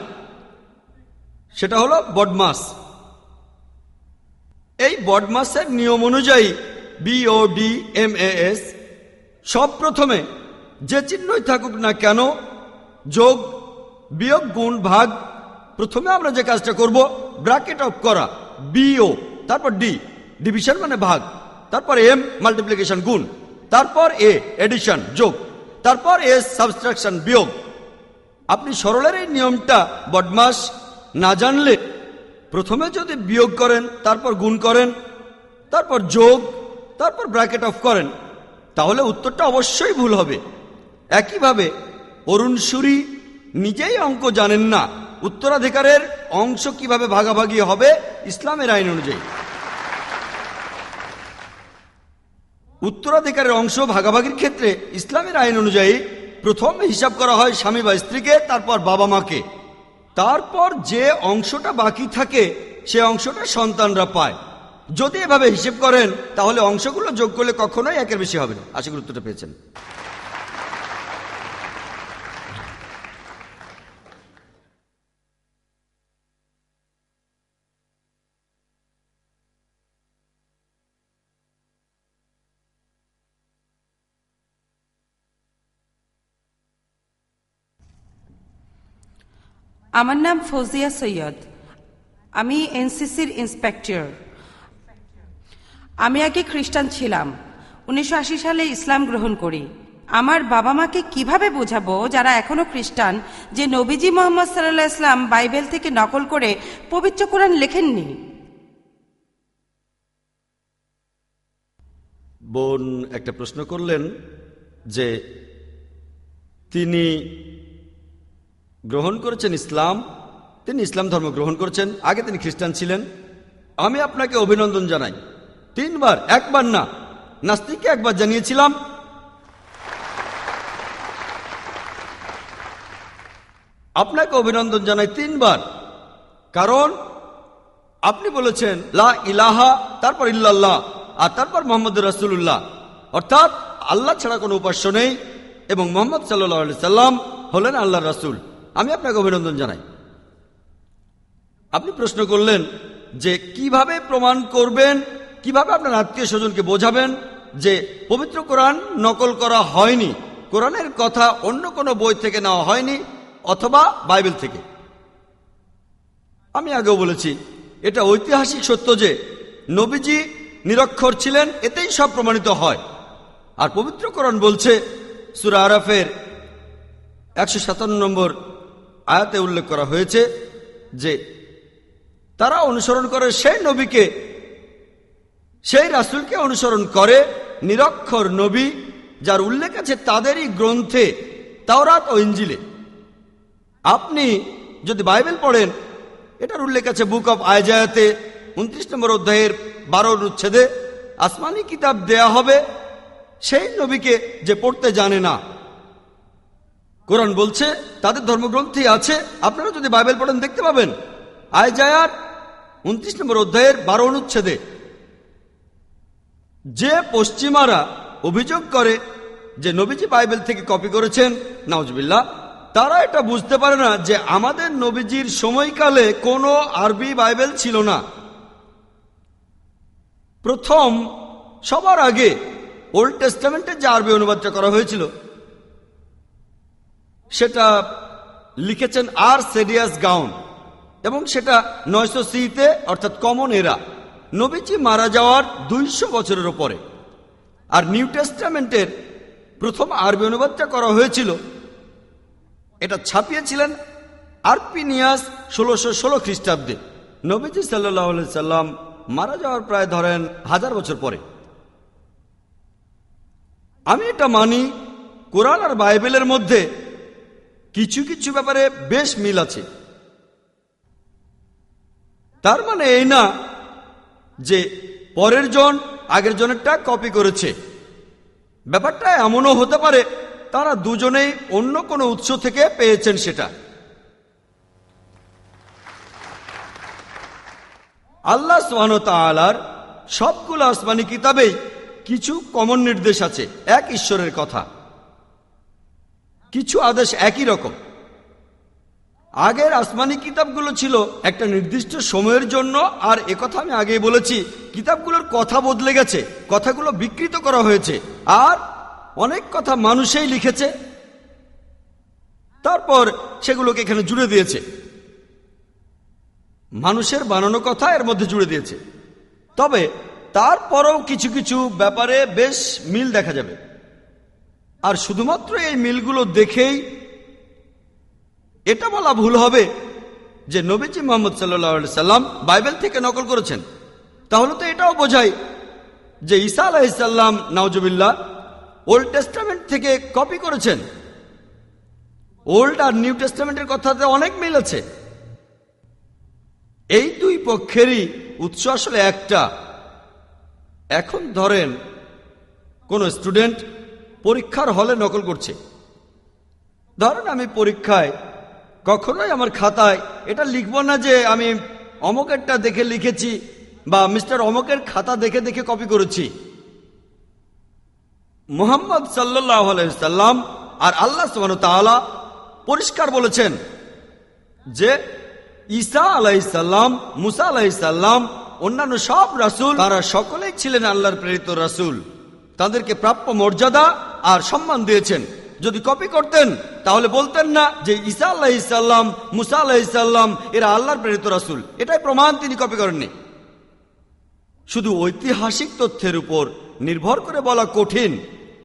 সেটা হলো বডমাস। এই বডমাসের নিয়ম অনুযায়ী BODMAS সব প্রথমে যে চিহ্নই থাকুক না কেন, যোগ বিয়োগ গুণ ভাগ, প্রথমে আমরা যে কাজটা করব ব্র্যাকেট অফ করা, BO, তারপর D ডিভিশন মানে ভাগ, তারপর M মাল্টিপ্লিকেশন গুণ, তারপর A এডিশন যোগ, তারপর S সাবট্রাকশন বিয়োগ। আপনি সরলের এই নিয়মটা বদমাস না জানলে প্রথমে যদি বিয়োগ করেন, তারপর গুণ করেন, তারপর যোগ, তারপর ব্র্যাকেট অফ করেন, তাহলে উত্তরটা অবশ্যই ভুল হবে। একইভাবে অরুণ সুরি নিজেই অঙ্ক জানেন না, উত্তরাধিকারের অংশ কিভাবে ভাগাভাগি হবে ইসলামের আইন অনুযায়ী। উত্তরাধিকারের অংশ ভাগাভাগির ক্ষেত্রে ইসলামের আইন অনুযায়ী প্রথম হিসাব করা হয় স্বামী বা স্ত্রীকে, তারপর বাবা মাকে, তারপর যে অংশটা বাকি থাকে সে অংশটা সন্তানরা পায়। যদি এভাবে হিসেব করেন তাহলে অংশগুলো যোগ করলে কখনোই একের বেশি হবে না। আশা করি উত্তরটা পেয়েছেন। আমার নাম ফৌজিয়া সৈয়দ। আমি এনসিসির ইন্সপেক্টর। আমি আগে খ্রিস্টান ছিলাম, 1980 সালে ইসলাম গ্রহণ করি। আমার বাবা মাকে কিভাবে বোঝাবো যারা এখনো খ্রিস্টান যে নবীজি মোহাম্মদ সাল্লাল্লাহু আলাইহি ওয়াসাল্লাম বাইবেল থেকে নকল করে পবিত্র কোরআন লেখেননি? বোন একটা প্রশ্ন করলেন যে তিনি গ্রহণ করেছেন ইসলাম, তিনি ইসলাম ধর্ম গ্রহণ করেছেন, আগে তিনি খ্রিস্টান ছিলেন। আমি আপনাকে অভিনন্দন জানাই। 3 বার, একবার না। নাস্তিককে একবার জানিয়েছিলাম, আপনাকে অভিনন্দন জানাই 3 বার, কারণ আপনি বলেছেন লা ইলাহা, তারপর ইল্লাল্লাহ, আর তারপর মুহাম্মদুর রাসূলুল্লাহ, অর্থাৎ আল্লাহ ছাড়া কোনো উপাস্য নেই এবং মুহাম্মদ সাল্লাল্লাহু আলাইহি সাল্লাম হলেন আল্লাহর রাসূল। আমি আপনাকে অভিনন্দন জানাই। আপনি প্রশ্ন করলেন যে কিভাবে প্রমাণ করবেন, কিভাবে আপনার আত্মীয় স্বজনকে বোঝাবেন যে পবিত্র কোরআন নকল করা হয়নি, কোরআনের কথা অন্য কোনো বই থেকে নেওয়া হয়নি অথবা বাইবেল থেকে। আমি আগেও বলেছি এটা ঐতিহাসিক সত্য যে নবীজি নিরক্ষর ছিলেন, এতেই সব প্রমাণিত হয়। আর পবিত্র কোরআন বলছে, সূরা আরাফের 157 নম্বর আয়াতে উল্লেখ করা হয়েছে যে তারা অনুসরণ করে সেই নবীকে, সেই রাসূলকে অনুসরণ করে, নিরক্ষর নবী যার উল্লেখ আছে তাদেরই গ্রন্থে তাওরাত ও ইনজিলে। আপনি যদি বাইবেল পড়েন, এটার উল্লেখ আছে বুক অব আইজায়াতে 29 নম্বর অধ্যায়ের 12 অনুচ্ছেদে, আসমানি কিতাব দেয়া হবে সেই নবীকে যে পড়তে জানে না। কোরআন বলছে তাদের ধর্মগ্রন্থে আছে, আপনারা যদি বাইবেল পড়েন দেখতে পাবেন আইজায়ার 29 নম্বর অধ্যায়ের 12 অনুচ্ছেদে যে পশ্চিমারা অভিযোগ করে যে নবীজি বাইবেল থেকে কপি করেছেন, নাউজুবিল্লাহ, তারা এটা বুঝতে পারে না যে আমাদের নবীজির সময়কালে কোনো আরবি বাইবেল ছিল না। প্রথম সবার আগে ওল্ড টেস্টামেন্টের যে আরবি অনুবাদটা করা হয়েছিল সেটা লিখেছেন আর সেডিয়াস গাউন, এবং সেটা 900 CE অর্থাৎ কমন এরা, নবীজি মারা যাওয়ার 200 বছরের পরে। আর নিউ টেস্টামেন্টের প্রথম আরবি অনুবাদটা করা হয়েছিল। এটা ছাপিয়েছিলেন আরপিনিয়াস 1616 খ্রিস্টাব্দে, নবীজি সাল্লাল্লাহু আলাইহি সাল্লাম মারা যাওয়ার প্রায় ধরেন 1000 বছর পরে। আমি এটা মানি, কোরআন আর বাইবেলের মধ্যে কিছু কিছু ব্যাপারে বেশ মিল আছে। তার মানে এই না যে পরের জন আগের জনেরটা কপি করেছে। ব্যাপারটা এমনও হতে পারে তারা দুজনেই অন্য কোনো উৎস থেকে পেয়েছেন সেটা। আল্লাহ সুবহানাহু ওয়া তাআলার সবগুলো আসমানি কিতাবেই কিছু কমন নির্দেশ আছে, এক ঈশ্বরের কথা। কিছু আদেশ একই রকম। আগের আসমানি কিতাবগুলো ছিল একটা নির্দিষ্ট সময়ের জন্য, আর একথা আমি আগেই বলেছি, কিতাবগুলোর কথা বদলে গেছে, কথাগুলো বিকৃত করা হয়েছে, আর অনেক কথা মানুষই লিখেছে, তারপর সেগুলোকে এখানে জুড়ে দিয়েছে। মানুষের বানানো কথা এর মধ্যে জুড়ে দিয়েছে। তবে তারপরেও কিছু কিছু ব্যাপারে বেশ মিল দেখা যাবে। আর শুধুমাত্র এই মিলগুলো দেখেই এটা বলা ভুল হবে যে নবীজি মুহাম্মদ সাল্লাল্লাহু আলাইহি সাল্লাম বাইবেল থেকে নকল করেছেন। তাহলে তো এটাও বোঝায় যে ঈসা আলাইহিস সালাম নাউজুবিল্লাহ ওল্ড টেস্টামেন্ট থেকে কপি করেছেন। ওল্ড আর নিউ টেস্টামেন্টের কথাতে অনেক মিল আছে। এই দুই পক্ষেরই উৎস আসলে একটা। এখন ধরেন কোন স্টুডেন্ট পরীক্ষার হলে নকল করছে। ধরেন আমি পরীক্ষায় কখনোই আমার খাতায় এটা লিখব না যে আমি অমকেরটা দেখে লিখেছি বা মিস্টার অমকের খাতা দেখে দেখে কপি করেছি। মুহাম্মদ সাল্লাল্লাহু আলাইহি সাল্লাম আর আল্লাহ সুবহানাহু ওয়া তাআলা পরিষ্কার বলেছেন যে ঈসা আলাইহিস সালাম, মুসা আলাইহিস সালাম, অন্যান্য সব রাসূল তারা সকলেই ছিলেন আল্লাহর প্রেরিত রাসূল। তাদেরকে প্রাপ্য মর্যাদা আর সম্মান দিয়েছেন। যদি কপি করতেন তাহলে বলতেন না যে ঈসা আলাইহিস সালাম, মুসা আলাইহিস সালাম এরা আল্লাহর প্রেরিত রাসূল। এটাই প্রমাণ তিনি কপি করেননি। শুধু ঐতিহাসিক তথ্যের উপর নির্ভর করে বলা কঠিন